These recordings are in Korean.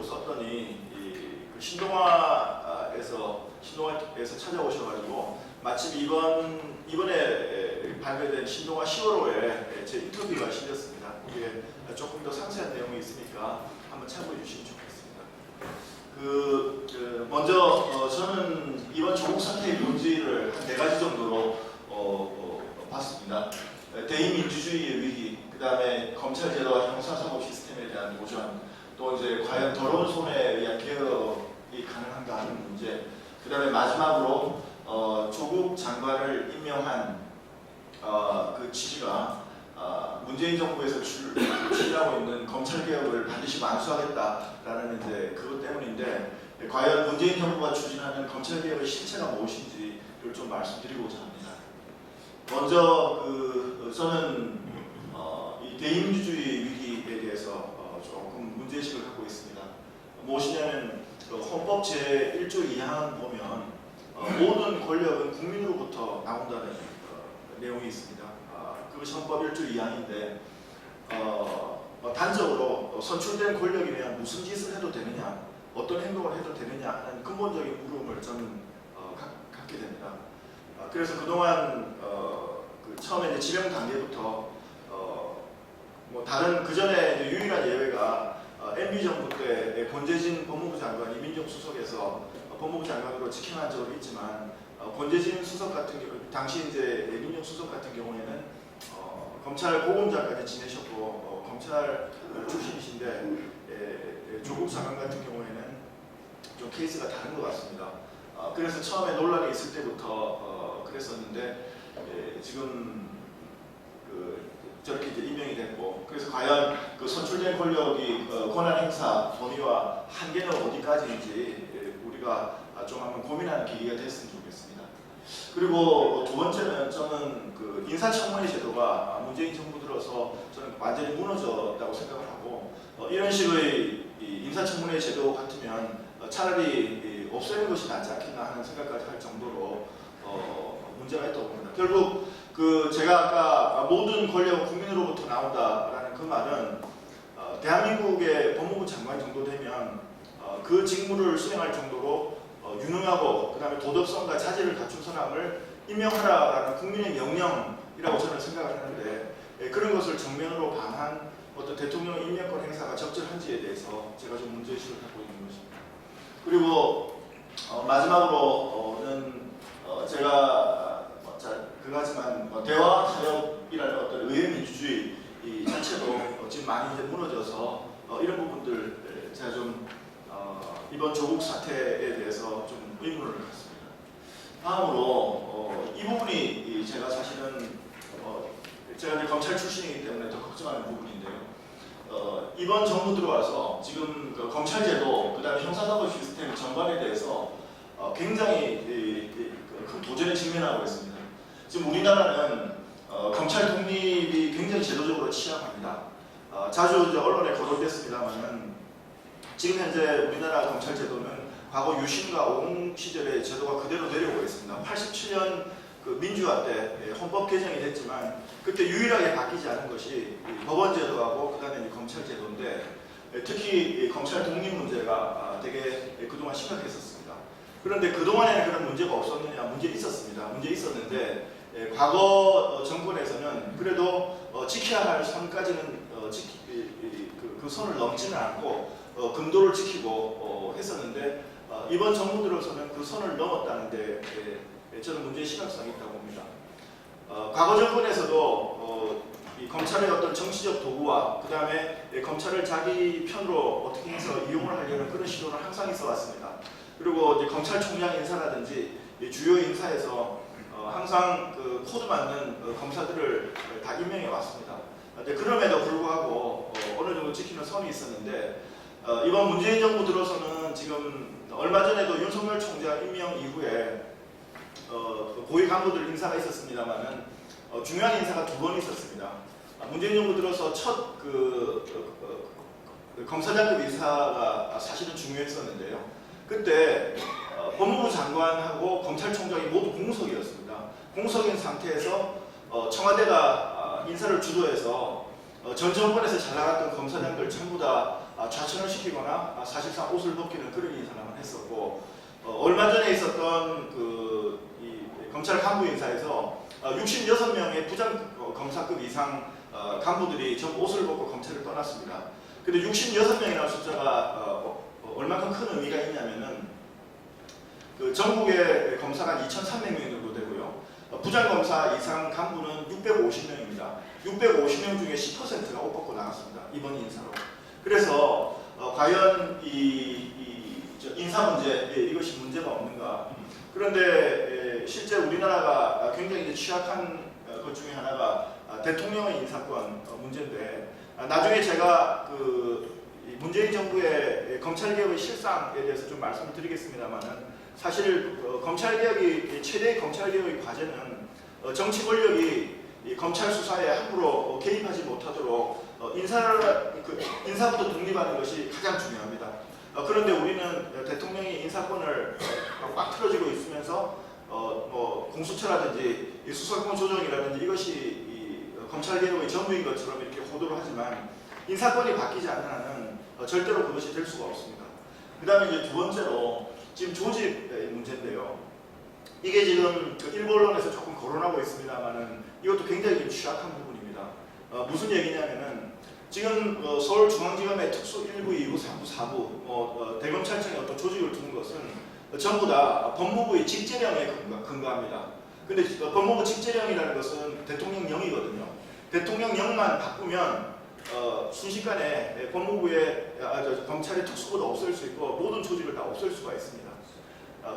썼더니 그 신동아에서 찾아오셔가지고 마침 이번에 발표된 신동아 10월호에 제 인터뷰가 실렸습니다. 거기에 조금 더 상세한 내용이 있으니까 한번 참고해 주시면 좋겠습니다. 먼저 저는 이번 조국 사태의 본질을 한 4가지 정도로 봤습니다. 대의민주주의의 위기, 그 다음에 검찰제도와 형사사법 시스템에 대한 도전, 또 이제 과연 더러운 손에 의한 개혁이 가능한가 하는 문제, 그 다음에 마지막으로 조국 장관을 임명한 그 취지가 문재인 정부에서 추진하고 있는 검찰개혁을 반드시 완수하겠다라는 이제 그것 때문인데, 과연 문재인 정부가 추진하는 검찰개혁의 실체가 무엇인지를 좀 말씀드리고자 합니다. 먼저 저는 이 대의민주주의 위기에 대해서 조금 문제의식을 갖고 있습니다. 무엇이냐면 헌법 제1조 2항 보면 모든 권력은 국민으로부터 나온다는 내용이 있습니다. 그것이 헌법 1조 2항인데 단적으로 선출된 권력이면 무슨 짓을 해도 되느냐, 어떤 행동을 해도 되느냐 하는 근본적인 물음을 저는 갖게 됩니다. 그래서 그동안 처음에 이제 지명 단계부터 뭐 다른 그 전에 유일한 예외가 MB 정부 때 권재진 법무부 장관이 민정 수석에서 법무부 장관으로 직행한 적은 있지만, 권재진 수석 같은 경우, 당시 이제 민정 수석 같은 경우에는 검찰 고검장까지 지내셨고 검찰 출신이신데, 조국 장관 같은 경우에는 좀 케이스가 다른 것 같습니다. 그래서 처음에 논란이 있을 때부터 그랬었는데, 지금 저렇게 이제 임명이 됐고, 그래서 과연 그 선출된 권력이 권한 행사 범위와 한계는 어디까지인지 우리가 좀 한번 고민하는 계기가 됐으면 좋겠습니다. 그리고 두 번째는 저는 그 인사청문회 제도가 문재인 정부 들어서 저는 완전히 무너졌다고 생각을 하고, 이런 식의 인사청문회 제도 같으면 차라리 없애는 것이 낫지 않겠나 하는 생각까지 할 정도로 문제가 있다고 봅니다. 결국 제가 아까 모든 권력은 국민으로부터 나온다라는 그 말은 대한민국의 법무부 장관 정도 되면 그 직무를 수행할 정도로 유능하고, 그 다음에 도덕성과 자질을 갖춘 사람을 임명하라라는 국민의 명령이라고 저는 생각을 하는데, 그런 것을 정면으로 반한 어떤 대통령 임명권 행사가 적절한지에 대해서 제가 좀 문제의식을 갖고 있는 것입니다. 그리고 마지막으로는 제가 그거지만 대화 타협이라는 어떤 의회 민주주의 자체도 지금 많이 이제 무너져서 이런 부분들 제가 좀 이번 조국 사태에 대해서 좀 의문을 갖습니다. 다음으로 이 부분이 제가 사실은 제가 이제 검찰 출신이기 때문에 더 걱정하는 부분인데요. 이번 정부 들어와서 지금 검찰제도, 그다음에 형사사법 시스템 전반에 대해서 굉장히 큰 도전에 직면하고 있습니다. 지금 우리나라는 검찰 독립이 굉장히 제도적으로 취약합니다. 자주 이제 언론에 거론됐습니다만은 지금 현재 우리나라 검찰 제도는 과거 유신과 오공 시절의 제도가 그대로 내려오고 있습니다. 87년 그 민주화 때 헌법 개정이 됐지만 그때 유일하게 바뀌지 않은 것이 법원 제도하고 그다음에 검찰 제도인데, 특히 검찰 독립 문제가 되게 그동안 심각했었습니다. 그런데 그동안에는 그런 문제가 없었느냐? 문제 있었습니다. 문제 있었는데 과거 정권에서는 그래도 지켜야 할 선까지는 그 선을 넘지는 않고 금도를 지키고 했었는데, 이번 정부 들어서는 그 선을 넘었다는데 저는 문제의 심각성이 있다고 봅니다. 과거 정권에서도 이 검찰의 어떤 정치적 도구와 그 다음에 검찰을 자기 편으로 어떻게 해서 이용을 하려는 그런 시도는 항상 있어 왔습니다. 그리고 이제 검찰총장 인사라든지 주요 인사에서 항상 그 코드 맞는 검사들을 다 임명해 왔습니다. 그럼에도 불구하고 어느 정도 지키는 선이 있었는데, 이번 문재인 정부 들어서는 지금 얼마 전에도 윤석열 총장 임명 이후에 고위 간부들 인사가 있었습니다만은 중요한 인사가 2번 있었습니다. 문재인 정부 들어서 첫 검사장급 인사가 사실은 중요했었는데요. 그때 법무부 장관하고 검찰총장이 모두 공석이었습니다. 공석인 상태에서 청와대가 인사를 주도해서 전 정권에서 잘 나갔던 검사장들 전부 다 좌천을 시키거나 사실상 옷을 벗기는 그런 인사만 했었고, 얼마 전에 있었던 이 검찰 간부 인사에서 66명의 부장 검사급 이상 간부들이 전부 옷을 벗고 검찰을 떠났습니다. 근데 66명이라는 숫자가 얼마큼 큰 의미가 있냐면은 그 전국의 검사가 2,300명 정도 되고요. 부장검사 이상 간부는 650명입니다. 650명 중에 10%가 옷 벗고 나갔습니다. 이번 인사로. 그래서 과연 인사 문제, 이것이 문제가 없는가. 그런데 실제 우리나라가 굉장히 취약한 것 중에 하나가 대통령의 인사권 문제인데, 나중에 제가 문재인 정부의 검찰개혁의 실상에 대해서 좀 말씀을 드리겠습니다만은, 사실 검찰개혁이 최대의 검찰개혁의 과제는 정치 권력이 검찰 수사에 함부로 개입하지 못하도록 인사부터 독립하는 것이 가장 중요합니다. 그런데 우리는 대통령이 인사권을 꽉 틀어지고 있으면서 공수처라든지 수사권 조정이라든지 이것이 검찰개혁의 전부인 것처럼 이렇게 호도를 하지만, 인사권이 바뀌지 않는 한은 절대로 그것이 될 수가 없습니다. 그 다음에 이제 두 번째로 지금 조직 문제인데요. 이게 지금 일부 언론에서 조금 거론하고 있습니다만은 이것도 굉장히 취약한 부분입니다. 무슨 얘기냐면은 지금 서울중앙지검의 특수 1부, 2부, 3부, 4부 대검찰청의 어떤 조직을 두는 것은 전부 다 법무부의 직제령에 근거합니다. 근데 법무부 직제령이라는 것은 대통령령이거든요. 대통령령만 바꾸면 순식간에 법무부의 검찰의 특수부도 없앨 수 있고 모든 조직을 다 없앨 수가 있습니다.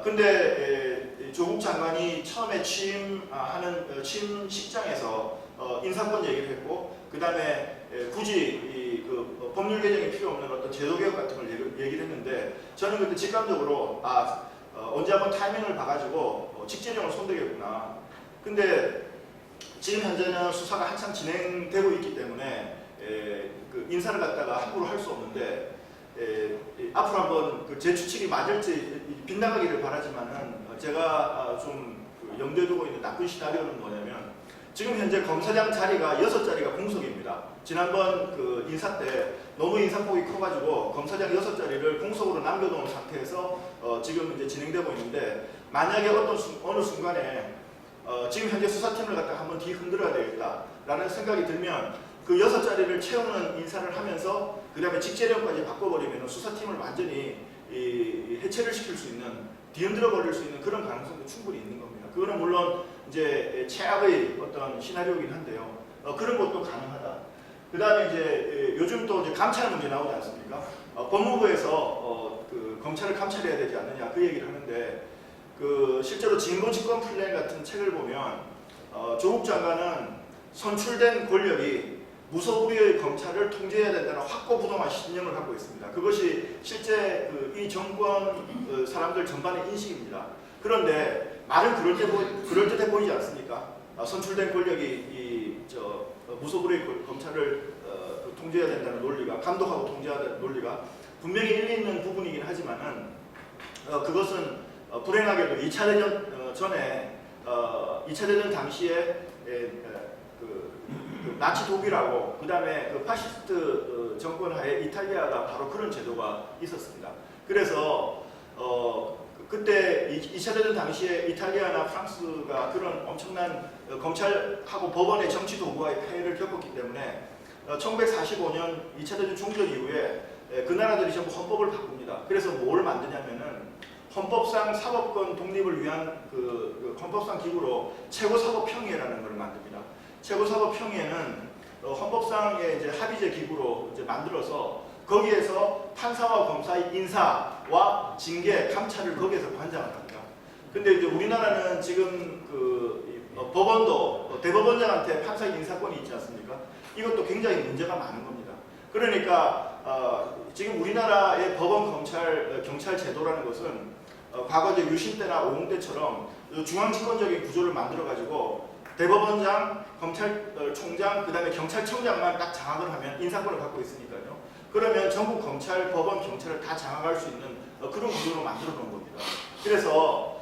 근데 조국 장관이 처음에 취임하는 취임식장에서 인사권 얘기를 했고, 그 다음에 굳이 법률 개정이 필요 없는 어떤 제도개혁 같은 걸 얘기를 했는데, 저는 그때 직감적으로 언제 한번 타이밍을 봐가지고 직제령을 손대겠구나. 근데 지금 현재는 수사가 한참 진행되고 있기 때문에 인사를 갖다가 함부로 할 수 없는데, 앞으로 한번 제 추측이 맞을지 빗나가기를 바라지만은, 제가 좀 염두에 두고 있는 나쁜 시나리오는 뭐냐면, 지금 현재 검사장 자리가 6자리가 공석입니다. 지난번 인사 때 너무 인사폭이 커가지고 검사장 6자리를 공석으로 남겨놓은 상태에서 지금 이제 진행되고 있는데, 만약에 어느 순간에 지금 현재 수사팀을 갖다가 한번 뒤흔들어야 되겠다라는 생각이 들면, 그 6자리를 채우는 인사를 하면서 그 다음에 직제령까지 바꿔버리면 수사팀을 완전히 해체를 시킬 수 있는, 뒤흔들어 버릴 수 있는 그런 가능성도 충분히 있는 겁니다. 그거는 물론 이제 최악의 어떤 시나리오이긴 한데요. 그런 것도 가능하다. 그 다음에 이제 요즘 또 이제 감찰 문제 나오지 않습니까? 법무부에서 검찰을 감찰해야 되지 않느냐 그 얘기를 하는데, 실제로 진보집권 플랜 같은 책을 보면 조국 장관은 선출된 권력이 무소불위의 검찰을 통제해야 된다는 확고부동한 신념을 갖고 있습니다. 그것이 실제 이 정권 사람들 전반의 인식입니다. 그런데 말은 그럴듯해 보이지 않습니까? 선출된 권력이 무소불위의 검찰을 통제해야 된다는 논리가, 감독하고 통제해야 된다는 논리가 분명히 일리 있는 부분이긴 하지만은 그것은 불행하게도 2차 대전 전에 2차 대전 당시에 나치 독일하고 그 다음에 파시스트 정권 하에 이탈리아가 바로 그런 제도가 있었습니다. 그래서 그때 2차 대전 당시에 이탈리아나 프랑스가 그런 엄청난 검찰하고 법원의 정치 도구와의 폐해를 겪었기 때문에 1945년 2차 대전 종전 이후에 그 나라들이 전부 헌법을 바꿉니다. 그래서 뭘 만드냐면은 헌법상 사법권 독립을 위한 헌법상 기구로 최고사법평의회라는 걸 만듭니다. 최고사법평의회는 헌법상의 이제 합의제 기구로 이제 만들어서 거기에서 판사와 검사의 인사와 징계, 감찰을 거기에서 관장을 합니다. 근데 이제 우리나라는 지금 법원도 대법원장한테 판사의 인사권이 있지 않습니까? 이것도 굉장히 문제가 많은 겁니다. 그러니까 지금 우리나라의 법원, 검찰, 경찰 제도라는 것은 과거 이제 유신 때나 오공 때처럼 중앙집권적인 구조를 만들어가지고 대법원장, 검찰총장, 그 다음에 경찰청장만 딱 장악을 하면 인사권을 갖고 있으니까요. 그러면 전국 검찰, 법원, 경찰을 다 장악할 수 있는 그런 구조로 만들어 놓은 겁니다. 그래서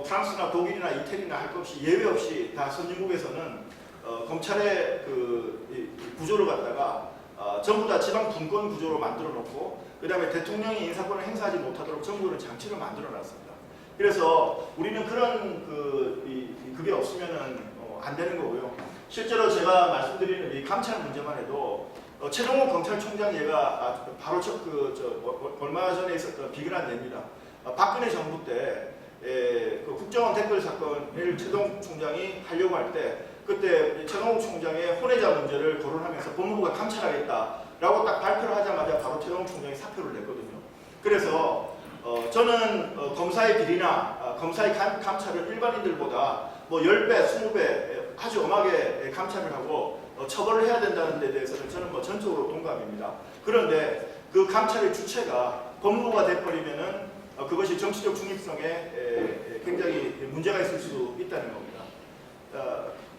프랑스나 독일이나 이태리나 할 것 없이 예외 없이 다 선진국에서는 검찰의 이 구조를 갖다가 전부 다 지방 분권 구조로 만들어 놓고 그다음에 대통령이 인사권을 행사하지 못하도록 정부는 장치를 만들어 놨습니다. 그래서 우리는 그런 그게 없으면은 안 되는 거고요. 실제로 제가 말씀드리는 이 감찰 문제만 해도 최동욱 검찰총장 얘가 바로 얼마 전에 있었던 비근한 예입니다. 박근혜 정부 때 그 국정원 댓글 사건을 최동욱 총장이 하려고 할 때 그때 최동욱 총장의 혼외자 문제를 거론하면서 법무부가 감찰하겠다라고 딱 발표를 하자마자 바로 최동욱 총장이 사표를 냈거든요. 그래서 저는 검사의 비리나 검사의 감찰을 일반인들보다 뭐 10배, 20배 아주 엄하게 감찰을 하고 처벌을 해야 된다는 데 대해서는 저는 뭐 전적으로 동감입니다. 그런데 그 감찰의 주체가 법무부가 돼버리면은 그것이 정치적 중립성에 굉장히 문제가 있을 수도 있다는 겁니다.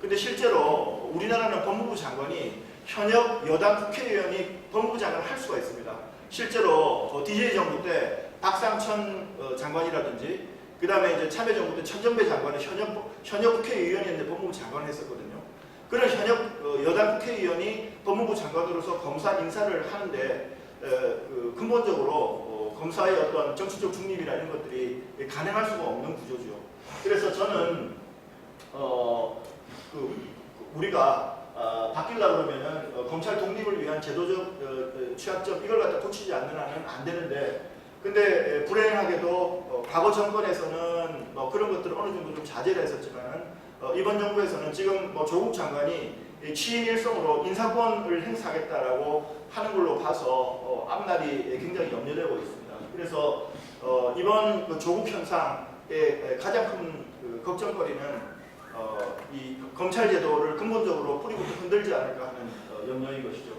근데 실제로 우리나라는 법무부 장관이 현역 여당 국회의원이 법무부 장관을 할 수가 있습니다. 실제로 DJ 정부 때 박상천 장관이라든지 그 다음에 이제 참여정부 때 천정배 장관은 현역 국회의원이었는데 법무부 장관을 했었거든요. 그런 현역 여당 국회의원이 법무부 장관으로서 검사 인사를 하는데 근본적으로 검사의 어떤 정치적 중립이나 이런 것들이 가능할 수가 없는 구조죠. 그래서 저는 우리가 바뀌려고 그러면은 검찰 독립을 위한 제도적 취약점 이걸 갖다 고치지 않는 한은 안 되는데, 근데 불행하게도 과거 정권에서는 그런 것들을 어느 정도 좀 자제를 했었지만 이번 정부에서는 지금 조국 장관이 취임 일성으로 인사권을 행사하겠다라고 하는 걸로 봐서 앞날이 굉장히 염려되고 있습니다. 그래서 이번 조국 현상의 가장 큰 걱정거리는 이 검찰 제도를 근본적으로 뿌리부터 흔들지 않을까 하는 염려인 것이죠.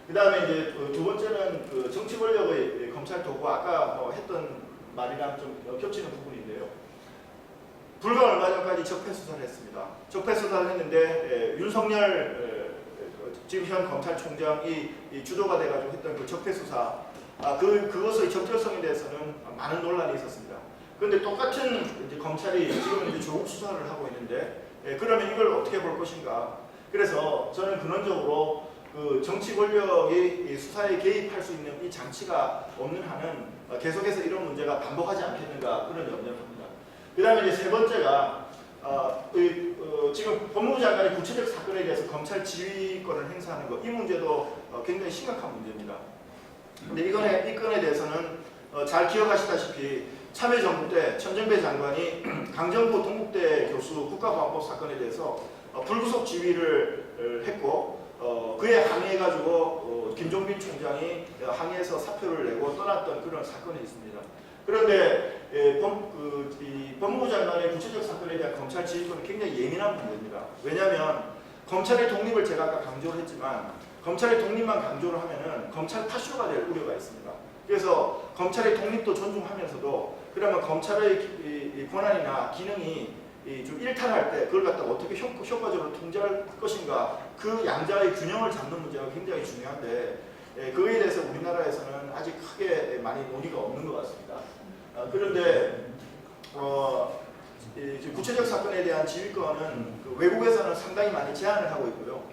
그 다음에 이제 두 번째는 정치 권력의 검찰 도구, 아까 했던 말이랑 좀 겹치는 부분인데요. 불과 얼마 전까지 적폐 수사를 했습니다. 적폐 수사를 했는데 윤석열 지금 현 검찰총장이 주도가 돼가지고 했던 그 적폐 수사, 그것의 적절성에 대해서는 많은 논란이 있었습니다. 그런데 똑같은 이제 검찰이 지금 이제 조국 수사를 하고 있는데, 그러면 이걸 어떻게 볼 것인가? 그래서 저는 근원적으로 그 정치 권력이 수사에 개입할 수 있는 이 장치가 없는 한은 계속해서 이런 문제가 반복하지 않겠는가, 그런 염려를 합니다. 그 다음에 이제 세 번째가 지금 법무부 장관의 구체적 사건에 대해서 검찰 지휘권을 행사하는 것, 이 문제도 굉장히 심각한 문제입니다. 근데 이 건에 대해서는 잘 기억하시다시피 참여정부 때 천정배 장관이 강정구 동국대 교수 국가보안법 사건에 대해서 불구속 지휘를 했고, 그에 항의해가지고 김종빈 총장이 항의해서 사표를 내고 떠났던 그런 사건이 있습니다. 그런데 법무부 장관의 구체적 사건에 대한 검찰 지휘권은 굉장히 예민한 문제입니다. 왜냐하면 검찰의 독립을 제가 아까 강조를 했지만 검찰의 독립만 강조를 하면은 검찰 파쇼가 될 우려가 있습니다. 그래서 검찰의 독립도 존중하면서도 그러면 검찰의 권한이나 기능이 좀 일탈할 때 그걸 갖다 어떻게 효과적으로 통제할 것인가, 그 양자의 균형을 잡는 문제가 굉장히 중요한데 그거에 대해서 우리나라에서는 아직 크게 많이 논의가 없는 것 같습니다. 그런데 구체적 사건에 대한 지휘권은 외국에서는 상당히 많이 제한을 하고 있고요.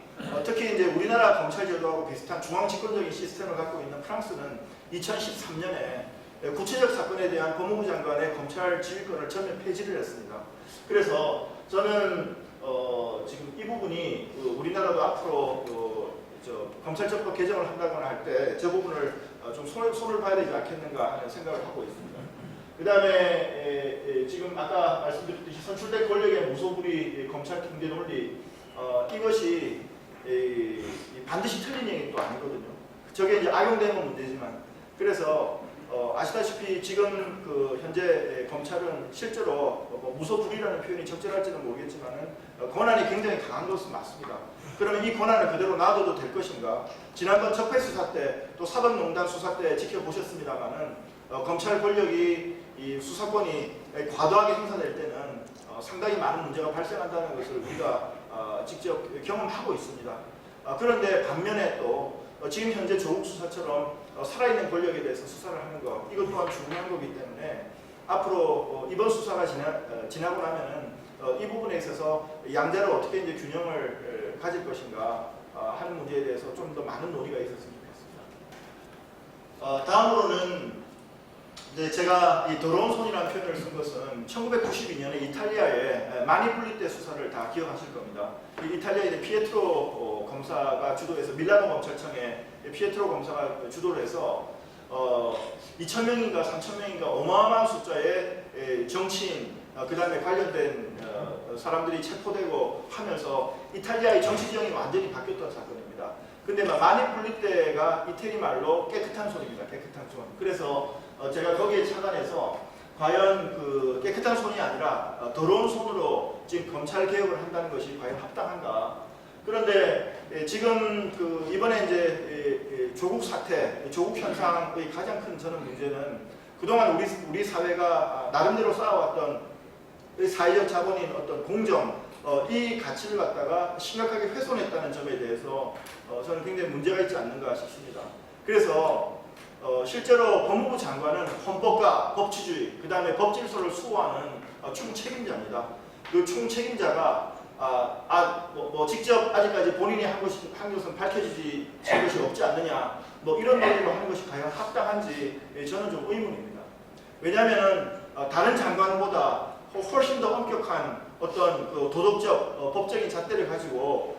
특히 이제 우리나라 검찰 제도하고 비슷한 중앙 집권적인 시스템을 갖고 있는 프랑스는 2013년에 구체적 사건에 대한 법무부 장관의 검찰 지휘권을 전면 폐지를 했습니다. 그래서 저는 지금 이 부분이 우리나라도 앞으로 검찰처법 개정을 한다거나 할 때 저 부분을 좀 손을 봐야 되지 않겠는가 하는 생각을 하고 있습니다. 그 다음에 지금 아까 말씀드렸듯이 선출된 권력의 무소불위 검찰 통제 논리, 이것이 반드시 틀린 얘기는 또 아니거든요. 저게 이제 악용되는 문제지만, 그래서 아시다시피 지금 현재 검찰은 실제로 무소불위라는 표현이 적절할지는 모르겠지만은 권한이 굉장히 강한 것은 맞습니다. 그러면 이 권한을 그대로 놔둬도 될 것인가? 지난번 적폐 수사 때 또 사법농단 수사 때 지켜보셨습니다만은 검찰 권력이 이 수사권이 과도하게 행사될 때는 상당히 많은 문제가 발생한다는 것을 우리가 직접 경험하고 있습니다. 그런데 반면에 또 지금 현재 조국 수사처럼 살아있는 권력에 대해서 수사를 하는 것, 이것 또한 중요한 거기 때문에 앞으로 이번 수사가 지나고 나면은 이 부분에 있어서 양자를 어떻게 이제 균형을 가질 것인가 하는 문제에 대해서 좀 더 많은 논의가 있었으면 좋겠습니다. 다음으로는 이제 제가 이 더러운 손이라는 표현을 쓴 것은 1992년에 이탈리아의 마니폴리떼 수사를 다 기억하실 겁니다. 이탈리아의 피에트로 검사가 주도해서 밀라노 검찰청의 피에트로 검사가 주도를 해서 2,000명인가 3,000명인가 어마어마한 숫자의 정치인 그 다음에 관련된 사람들이 체포되고 하면서 이탈리아의 정치 지형이 완전히 바뀌었던 사건입니다. 근데 마니폴리떼가 이태리 말로 깨끗한 손입니다. 깨끗한 손. 그래서 제가 거기에 착안해서 과연 그 깨끗한 손이 아니라 더러운 손으로 지금 검찰 개혁을 한다는 것이 과연 합당한가? 그런데 지금 그 이번에 이제 조국 사태, 조국 현상의 가장 큰 저는 문제는 그동안 우리 사회가 나름대로 쌓아왔던 사회적 자본인 어떤 공정 이 가치를 갖다가 심각하게 훼손했다는 점에 대해서 저는 굉장히 문제가 있지 않는가 싶습니다. 그래서 실제로 법무부 장관은 헌법과 법치주의, 그 다음에 법질서를 수호하는 총책임자입니다. 그 총책임자가 직접 아직까지 본인이 한 것은 밝혀지지 것이 없지 않느냐, 이런 논리로 하는 것이 과연 합당한지 저는 좀 의문입니다. 왜냐하면 다른 장관보다 훨씬 더 엄격한 어떤 그 도덕적, 법적인 잣대를 가지고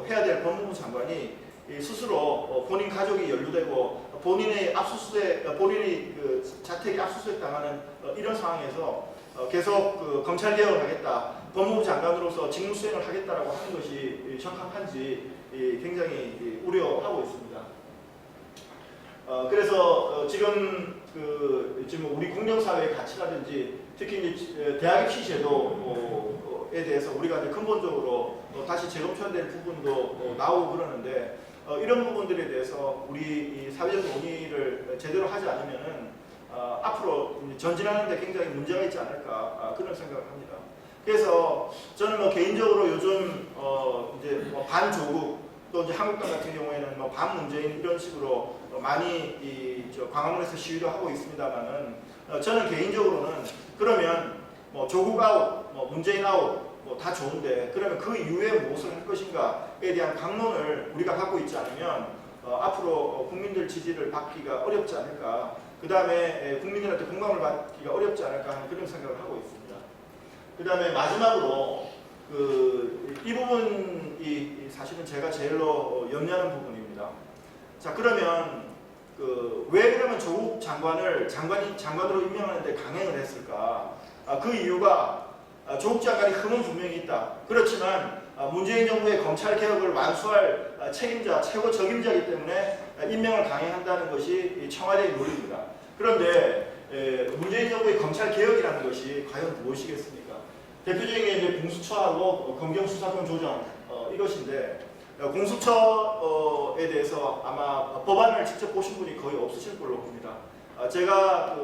해야 될 법무부 장관이 스스로 본인 가족이 연루되고 본인의 본인의 그 자택이 압수수색 당하는 이런 상황에서 계속 그 검찰 개혁을 하겠다, 법무부 장관으로서 직무 수행을 하겠다라고 하는 것이 적합한지 굉장히 우려하고 있습니다. 그래서 지금 우리 공정사회의 가치라든지 특히 이제 대학의 피제도에 대해서 우리가 이제 근본적으로 다시 재검토될 부분도 나오고 그러는데 이런 부분들에 대해서 우리 이 사회적 논의를 제대로 하지 않으면은 앞으로 전진하는데 굉장히 문제가 있지 않을까 그런 생각을 합니다. 그래서 저는 개인적으로 요즘 이제 반조국 또 이제 한국당 같은 경우에는 반문재인 이런 식으로 많이 광화문에서 시위도 하고 있습니다만은 저는 개인적으로는 그러면 조국 아웃, 문재인 아웃 다 좋은데 그러면 그 이후에 무엇을 할 것인가에 대한 강론을 우리가 갖고 있지 않으면 앞으로 국민들 지지를 받기가 어렵지 않을까, 그 다음에 국민들한테 공감을 받기가 어렵지 않을까 하는 그런 생각을 하고 있습니다. 그 다음에 마지막으로 이 부분이 사실은 제가 제일로 염려하는 부분입니다. 자, 그러면 왜 그러면 조국 장관을 장관으로 임명하는데 강행을 했을까? 그 이유가 조국 장관이 흠은 분명히 있다. 그렇지만 문재인 정부의 검찰 개혁을 완수할 책임자, 최고 적임자이기 때문에 임명을 강행한다는 것이 청와대의 논리입니다. 그런데 문재인 정부의 검찰 개혁이라는 것이 과연 무엇이겠습니까? 대표적인 게 이제 공수처하고 검경수사권 조정 이것인데, 공수처에 대해서 아마 법안을 직접 보신 분이 거의 없으실 걸로 봅니다. 제가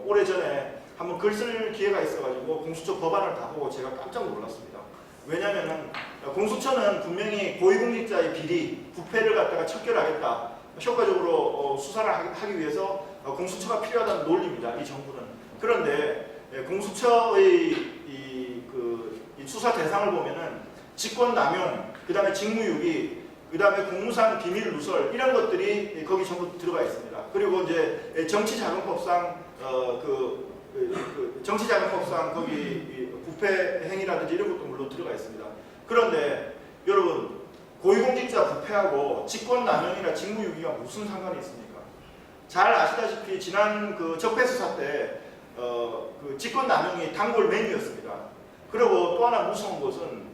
오래전에 한번 글 쓸 기회가 있어가지고 공수처 법안을 다 보고 제가 깜짝 놀랐습니다. 왜냐하면 공수처는 분명히 고위공직자의 비리, 부패를 갖다가 척결하겠다, 효과적으로 수사를 하기 위해서 공수처가 필요하다는 논리입니다. 이 정부는. 그런데 공수처의 이 수사 대상을 보면은 직권남용, 그 다음에 직무유기, 그 다음에 공무상 비밀 누설 이런 것들이 거기 전부 들어가 있습니다. 그리고 이제 정치자금법상 정치자금법상 거기 부패 행위라든지 이런 것도 물론 들어가 있습니다. 그런데 여러분, 고위공직자 부패하고 직권남용이나 직무유기가 무슨 상관이 있습니까? 잘 아시다시피 지난 적폐수사 때 직권남용이 단골 메뉴였습니다. 그리고 또 하나 무서운 것은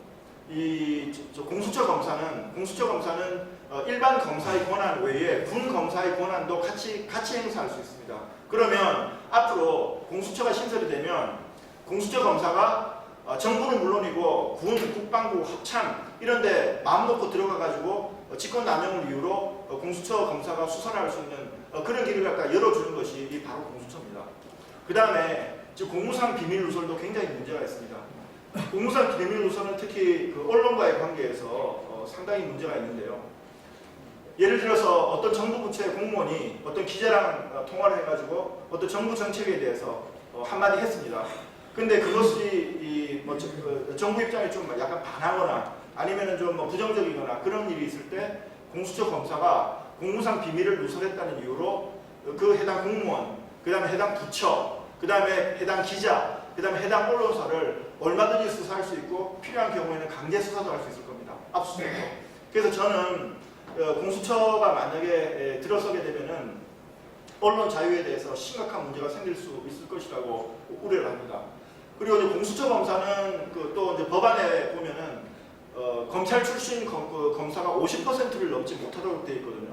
공수처 검사는 일반 검사의 권한 외에 군 검사의 권한도 같이 행사할 수 있습니다. 그러면 앞으로 공수처가 신설이 되면 공수처 검사가 정부는 물론이고 군, 국방부, 합참 이런데 마음 놓고 들어가가지고 직권남용을 이유로 공수처 검사가 수사를 할 수 있는 그런 길을 갖다 열어주는 것이 바로 공수처입니다. 그 다음에 공무상 비밀 누설도 굉장히 문제가 있습니다. 공무상 비밀 누설은 특히 언론과의 관계에서 상당히 문제가 있는데요. 예를 들어서 어떤 정부 부처의 공무원이 어떤 기자랑 통화를 해가지고 어떤 정부 정책에 대해서 한마디 했습니다. 근데 그것이 정부 입장에 좀 약간 반하거나 아니면은 좀 부정적이거나 그런 일이 있을 때 공수처 검사가 공무상 비밀을 누설했다는 이유로 그 해당 공무원, 그 다음에 해당 부처, 그 다음에 해당 기자, 그 다음에 해당 언론사를 얼마든지 수사할 수 있고 필요한 경우에는 강제 수사도 할 수 있을 겁니다. 압수수색도. 그래서 저는 공수처가 만약에 들어서게 되면은 언론 자유에 대해서 심각한 문제가 생길 수 있을 것이라고 우려를 합니다. 그리고 이제 공수처 검사는 또 이제 법안에 보면은 검찰 출신 검사가 50%를 넘지 못하도록 되어 있거든요.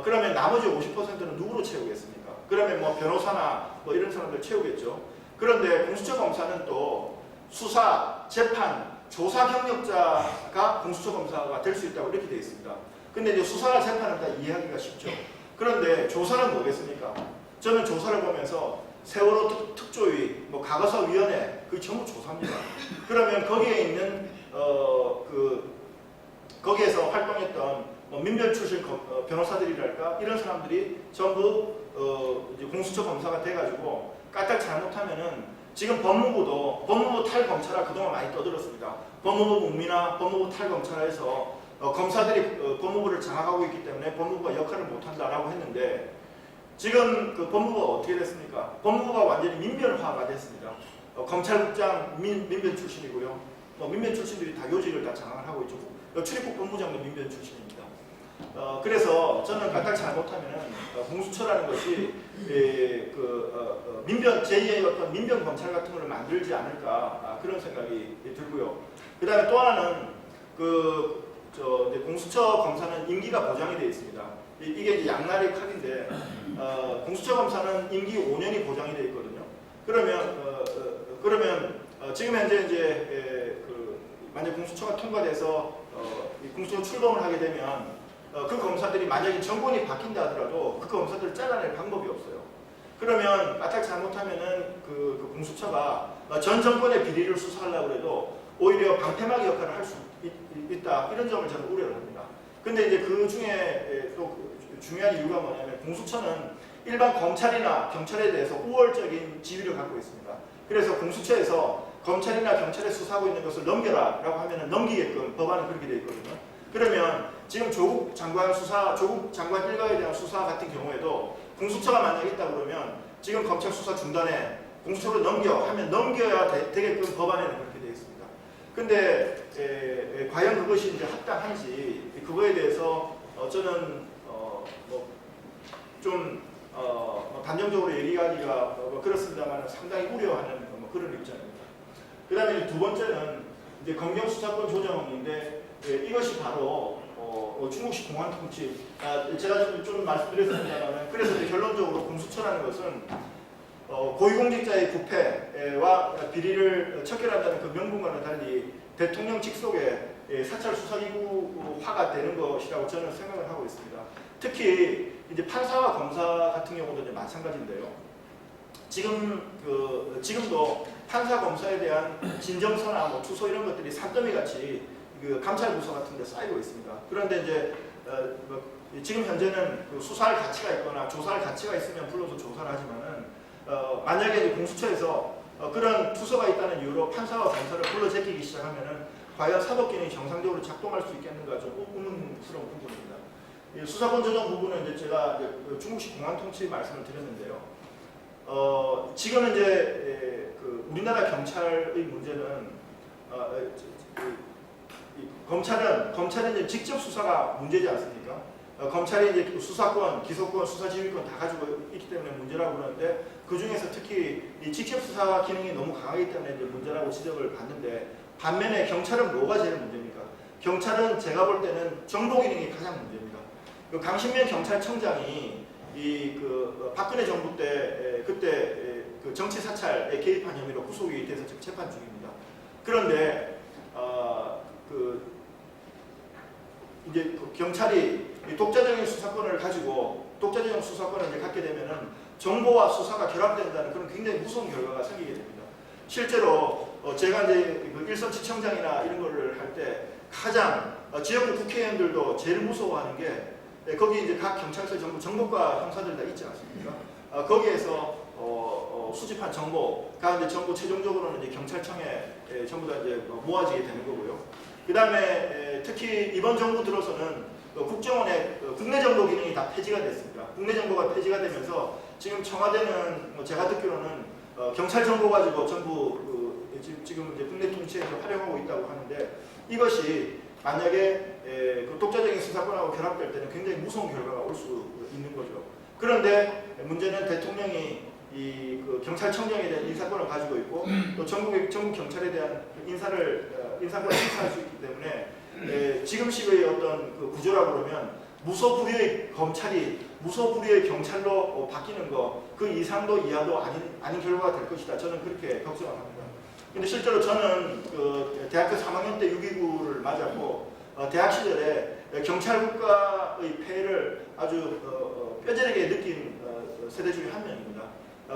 그러면 나머지 50%는 누구로 채우겠습니까? 그러면 변호사나 이런 사람들 채우겠죠. 그런데 공수처 검사는 또 수사, 재판, 조사 경력자가 공수처 검사가 될 수 있다고 이렇게 되어 있습니다. 근데 이제 수사나 재판은 다 이해하기가 쉽죠. 그런데 조사는 뭐겠습니까? 저는 조사를 보면서 세월호 특조위, 과거사위원회, 그게 전부 조사입니다. 그러면 거기에 있는 거기에서 활동했던 민변 출신 변호사들이랄까 이런 사람들이 전부 이제 공수처 검사가 돼가지고 까딱 잘못하면은 지금 법무부 탈검찰화 그동안 많이 떠들었습니다. 법무부 문미나 법무부 탈검찰화에서 검사들이 법무부를 장악하고 있기 때문에 법무부가 역할을 못한다라고 했는데 지금 법무부가 어떻게 됐습니까? 법무부가 완전히 민변화가 됐습니다. 검찰국장 민변 출신이고요. 민변 출신들이 다 요직을 다 장악을 하고 있죠. 출입국 본부장도 민변 출신입니다. 그래서 저는 까딱 잘못하면은 공수처라는 것이 민변 제2의 어떤 민변 검찰 같은 걸 만들지 않을까 그런 생각이 들고요. 그다음에 또 하나는 공수처 검사는 임기가 보장이 되어 있습니다. 이게 이제 양날의 칼인데 공수처 검사는 임기 5년이 보장이 되어 있거든요. 그러면 지금 현재 이제 만약 공수처가 통과돼서 공수처 출범을 하게 되면 그 검사들이 만약에 정권이 바뀐다 하더라도 그 검사들을 잘라낼 방법이 없어요. 그러면 까딱 잘못하면은 그 공수처가 전 정권의 비리를 수사하려고 해도 오히려 방패막이 역할을 할 수 있다 이런 점을 저는 우려를 합니다. 근데 이제 그 중에 또 중요한 이유가 뭐냐면 공수처는 일반 검찰이나 경찰에 대해서 우월적인 지위를 갖고 있습니다. 그래서 공수처에서 검찰이나 경찰에 수사하고 있는 것을 넘겨라 라고 하면 넘기게끔 법안은 그렇게 되어 있거든요. 그러면 지금 조국 장관 일가에 대한 수사 같은 경우에도 공수처가 만약에 있다 그러면 지금 검찰 수사 중단에 공수처로 넘겨야 되게끔 법안에는 그렇게 되어 있습니다. 근데 과연 그것이 이제 합당한지 그거에 대해서 저는 좀 단정적으로 얘기하기가 그렇습니다만 상당히 우려하는 그런 입장입니다. 그 다음에 두 번째는 이제 검경 수사권 조정인데 이것이 바로 중국식 공안 통치. 제가 좀 말씀드렸습니다만 그래서 결론적으로 공수처라는 것은 고위공직자의 부패와 비리를 척결한다는 그 명분과는 달리 대통령 직속의 사찰 수사기구화가 되는 것이라고 저는 생각을 하고 있습니다. 특히 이제 판사와 검사 같은 경우도 이제 마찬가지인데요. 지금도 판사 검사에 대한 진정서나 투소 이런 것들이 산더미 같이 감찰부서 같은 데 쌓이고 있습니다. 그런데 이제 지금 현재는 수사할 가치가 있거나 조사할 가치가 있으면 불러서 조사를 하지만은 만약에 이제 공수처에서 그런 투서가 있다는 이유로 판사와 검사를 불러 제끼기 시작하면은 과연 사법기능이 정상적으로 작동할 수 있겠는가 좀 의문스러운 부분입니다. 수사권 조정 부분은 이제 제가 중국식 공안 통치 말씀을 드렸는데요. 지금 이제 우리나라 경찰의 문제는 검찰은 이제 직접 수사가 문제지 않습니까? 검찰이 이제 수사권, 기소권, 수사지휘권 다 가지고 있기 때문에 문제라고 그러는데 그 중에서 특히 이 직접 수사 기능이 너무 강하기 때문에 이제 문제라고 지적을 받는데 반면에 경찰은 뭐가 제일 문제입니까? 경찰은 제가 볼 때는 정보 기능이 가장 문제입니다. 강신명 경찰청장이 박근혜 정부 때 그때 정치 사찰에 개입한 혐의로 구속이 돼서 지금 재판 중입니다. 그런데 이제 경찰이 독자적인 수사권을 가지고 독자적인 수사권을 이제 갖게 되면은 정보와 수사가 결합된다는 그런 굉장히 무서운 결과가 생기게 됩니다. 실제로 제가 이제 일선 지청장이나 이런 거를 할 때 가장 지역구 국회의원들도 제일 무서워하는 게 거기 이제 각 경찰서에 전부 정보과 형사들이 다 있지 않습니까? 거기에서 수집한 정보가 이제 전부 최종적으로는 이제 경찰청에 전부 다 이제 모아지게 되는 거고요. 그 다음에 특히 이번 정부 들어서는 국정원의 국내 정보 기능이 다 폐지가 됐습니다. 국내 정보가 폐지가 되면서 지금 청와대는 제가 듣기로는 경찰 정보 가지고 전부 지금 이제 국내 통치에서 활용하고 있다고 하는데, 이것이 만약에 그 독자적인 수사권하고 결합될 때는 굉장히 무서운 결과가 올 수 있는 거죠. 그런데 문제는 대통령이 그 경찰청장에 대한 인사권을 가지고 있고 또 전국 경찰에 대한 인사권을 행사할 수 있기 때문에 지금식의 어떤 그 구조라고 그러면 무소불위의 검찰이 무소불위의 경찰로 바뀌는 거, 그 이상도 이하도 아닌 결과가 될 것이다. 저는 그렇게 걱정을 합니다. 근데 실제로 저는 그 대학교 3학년 때 6.29를 맞았고 대학 시절에 경찰국가의 폐해를 아주 뼈저리게 느낀 세대 중에 한 명입니다.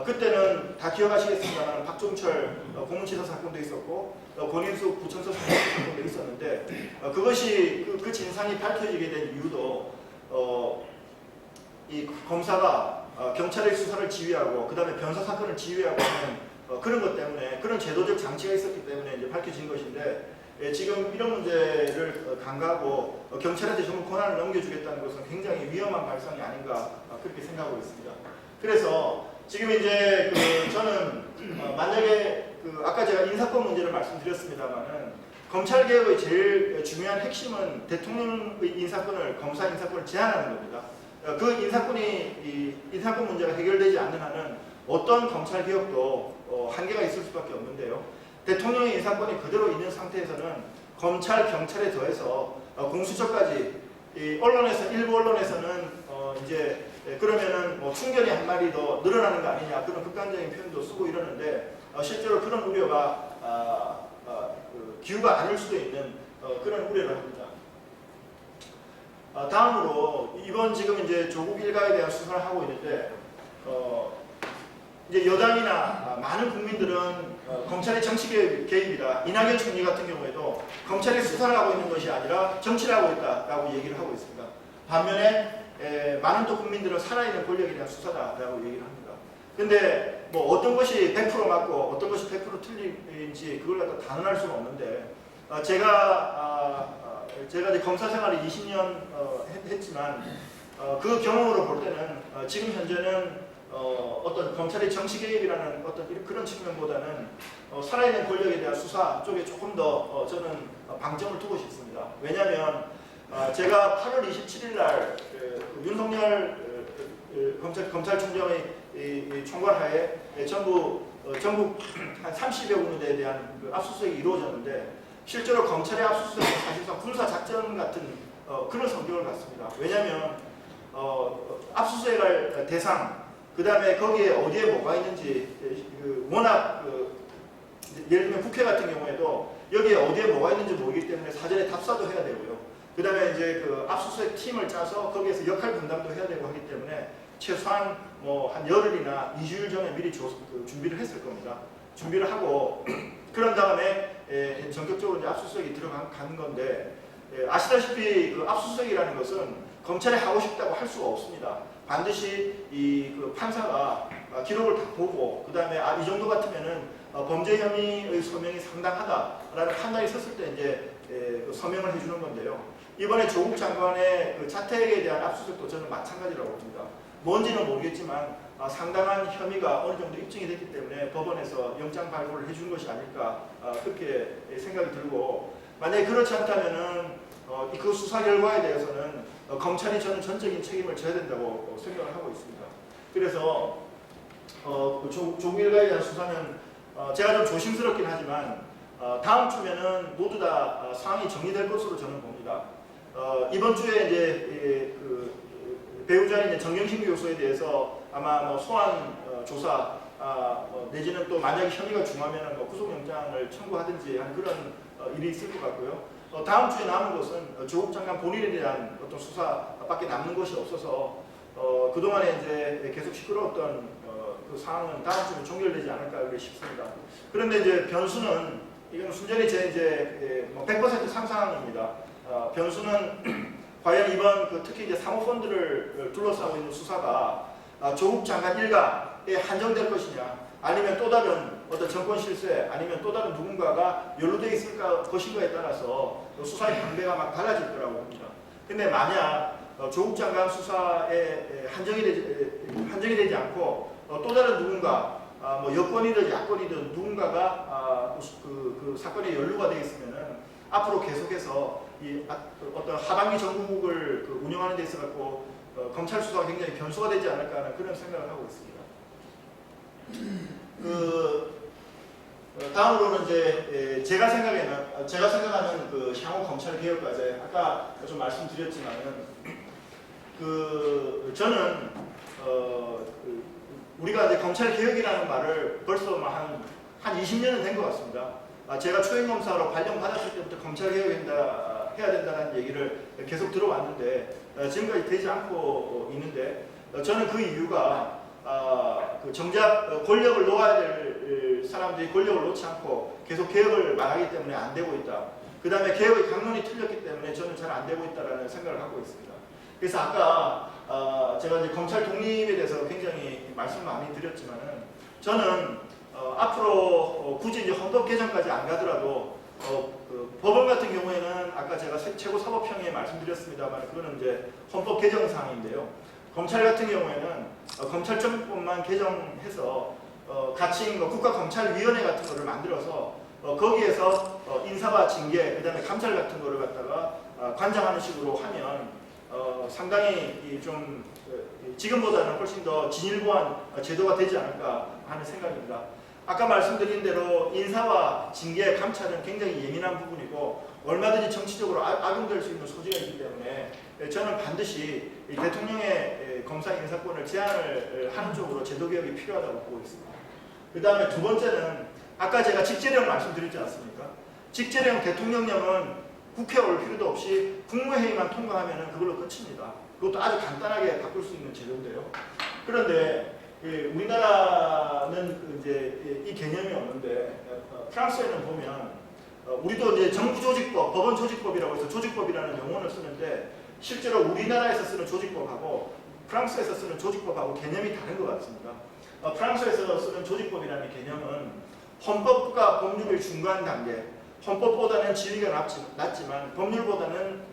그때는 다 기억하시겠습니다만 박종철 공문치사 사건도 있었고 권인숙 부천서 사건도 있었는데 그것이 그 진상이 밝혀지게 된 이유도 이 검사가 경찰의 수사를 지휘하고 그 다음에 변사 사건을 지휘하고 하는 그런 것 때문에, 그런 제도적 장치가 있었기 때문에 이제 밝혀진 것인데, 지금 이런 문제를 간과하고 경찰한테 전부 권한을 넘겨주겠다는 것은 굉장히 위험한 발상이 아닌가 그렇게 생각하고 있습니다. 그래서 지금 이제 저는 만약에 아까 제가 인사권 문제를 말씀드렸습니다만은 검찰 개혁의 제일 중요한 핵심은 대통령의 인사권을, 검사 인사권을 제한하는 겁니다. 그 인사권 문제가 해결되지 않는 한은 어떤 검찰 개혁도 한계가 있을 수밖에 없는데요. 대통령의 인사권이 그대로 있는 상태에서는 검찰, 경찰에 더해서 공수처까지 일부 언론에서는 이제 그러면은 충견이 한 마리 더 늘어나는 거 아니냐, 그런 극단적인 표현도 쓰고 이러는데 실제로 그런 우려가 기후가 아닐 수도 있는 그런 우려를 합니다. 다음으로 이번 지금 이제 조국 일가에 대한 수사를 하고 있는데 이제 여당이나 많은 국민들은 검찰의 정치 개입이다. 이낙연 총리 같은 경우에도 검찰이 수사를 하고 있는 것이 아니라 정치를 하고 있다라고 얘기를 하고 있습니다. 반면에 많은 또 국민들은 살아있는 권력에 대한 수사다라고 얘기를 합니다. 근데 뭐 어떤 것이 100% 맞고 어떤 것이 100% 틀린지 그걸 갖다 단언할 수는 없는데 제가 이제 검사 생활을 20년 했지만 그 경험으로 볼 때는 지금 현재는 어떤 검찰의 정치 개입이라는 어떤 그런 측면보다는 살아있는 권력에 대한 수사 쪽에 조금 더 저는 방점을 두고 싶습니다. 왜냐하면 제가 8월 27일 날 윤석열 검찰총장의 총괄하에 전국 한 30여 군데에 대한 압수수색이 이루어졌는데 실제로 검찰의 압수수색은 사실상 군사작전 같은 그런 성격을 갖습니다. 왜냐하면 압수수색할 대상, 그 다음에 거기에 어디에 뭐가 있는지 워낙 예를 들면 국회 같은 경우에도 여기에 어디에 뭐가 있는지 모르기 때문에 사전에 답사도 해야 되고요. 그 다음에 이제 압수수색 팀을 짜서 거기에서 역할 분담도 해야 되고 하기 때문에 최소한 뭐 한 열흘이나 2주일 전에 미리 준비를 했을 겁니다. 준비를 하고 그런 다음에 전격적으로 이제 압수수색이 들어가는 건데 아시다시피 그 압수수색이라는 것은 검찰이 하고 싶다고 할 수가 없습니다. 반드시 그 판사가 기록을 다 보고 그 다음에 이 정도 같으면은 범죄 혐의의 소명이 상당하다라는 판단이 섰을 때 이제 서명을 해주는 건데요. 이번에 조국 장관의 그 자택에 대한 압수수색도 저는 마찬가지라고 봅니다. 뭔지는 모르겠지만 상당한 혐의가 어느 정도 입증이 됐기 때문에 법원에서 영장 발부를 해준 것이 아닐까 그렇게 생각이 들고, 만약에 그렇지 않다면은 그 수사 결과에 대해서는 검찰이 저는 전적인 책임을 져야 된다고 생각을 하고 있습니다. 그래서 조국 일가에 대한 수사는 제가 좀 조심스럽긴 하지만 다음 주면은 모두 다 상황이 정리될 것으로 저는 봅니다. 이번 주에 이제 배우자인 정경심 교수에 대해서 아마 뭐 소환 조사 내지는 또 만약에 혐의가 중하면 뭐 구속영장을 청구하든지 하는 그런 일이 있을 것 같고요. 다음 주에 남은 것은 조국 장관 본인에 대한 어떤 수사밖에 남는 것이 없어서 그동안에 이제 계속 시끄러웠던 그 상황은 다음 주에 종결되지 않을까 싶습니다. 그런데 이제 변수는 이건 순전히 제 이제 100% 상상입니다. 변수는 과연 이번 특히 이제 사모펀드를 둘러싸고 있는 수사가 조국 장관 일가에 한정될 것이냐, 아니면 또 다른 어떤 정권 실세, 아니면 또 다른 누군가가 연루되어 있을 것인가에 따라서 수사의 방배가 막 달라질 거라고 봅니다. 근데 만약 조국 장관 수사에 한정이 되지 않고 또 다른 누군가, 뭐 여권이든 야권이든 누군가가 그 사건에 연루가 되어 있으면은 앞으로 계속해서 이 어떤 하반기 정국을 운영하는 데 있어 갖고 검찰 수사가 굉장히 변수가 되지 않을까 하는 그런 생각을 하고 있습니다. 다음으로는 이제 제가 생각하는 그 향후 검찰 개혁 과제, 아까 좀 말씀드렸지만은 저는 우리가 이제 검찰 개혁이라는 말을 벌써 한 20년은 된 것 같습니다. 제가 초임검사로 발령받았을 때부터 검찰 개혁해야 된다는 얘기를 계속 들어왔는데 지금까지 되지 않고 있는데, 저는 그 이유가 정작 권력을 놓아야 될 사람들이 권력을 놓지 않고 계속 개혁을 말하기 때문에 안 되고 있다. 그 다음에 개혁의 강론이 틀렸기 때문에 저는 잘 안 되고 있다라는 생각을 하고 있습니다. 그래서 아까 제가 이제 검찰 독립에 대해서 굉장히 말씀 많이 드렸지만은, 저는 앞으로 굳이 이제 헌법 개정까지 안 가더라도 법원 같은 경우에는 아까 제가 최고사법형에 말씀드렸습니다만 그거는 이제 헌법 개정 사항인데요. 검찰 같은 경우에는 검찰청법만 개정해서 같이 국가검찰위원회 같은 거를 만들어서 거기에서 인사와 징계, 그 다음에 감찰 같은 거를 갖다가 관장하는 식으로 하면 상당히 좀 지금보다는 훨씬 더 진일보한 제도가 되지 않을까 하는 생각입니다. 아까 말씀드린 대로 인사와 징계, 감찰은 굉장히 예민한 부분이고 얼마든지 정치적으로 악용될 수 있는 소지가 있기 때문에 저는 반드시 대통령의 검사 인사권을 제한을 하는 쪽으로 제도 개혁이 필요하다고 보고 있습니다. 그 다음에 두 번째는 아까 제가 직제령 말씀드리지 않습니까? 직제령 대통령령은 국회에 올 필요도 없이 국무회의만 통과하면 그걸로 끝입니다. 그것도 아주 간단하게 바꿀 수 있는 제도인데요. 그런데 우리나라는 이제 이 개념이 없는데 프랑스에는 보면 우리도 이제 정부조직법, 법원조직법이라고 해서 조직법이라는 용어를 쓰는데 실제로 우리나라에서 쓰는 조직법하고 프랑스에서 쓰는 조직법하고 개념이 다른 것 같습니다. 프랑스에서 쓰는 조직법이라는 개념은 헌법과 법률의 중간 단계, 헌법보다는 지위가 낮지만 법률보다는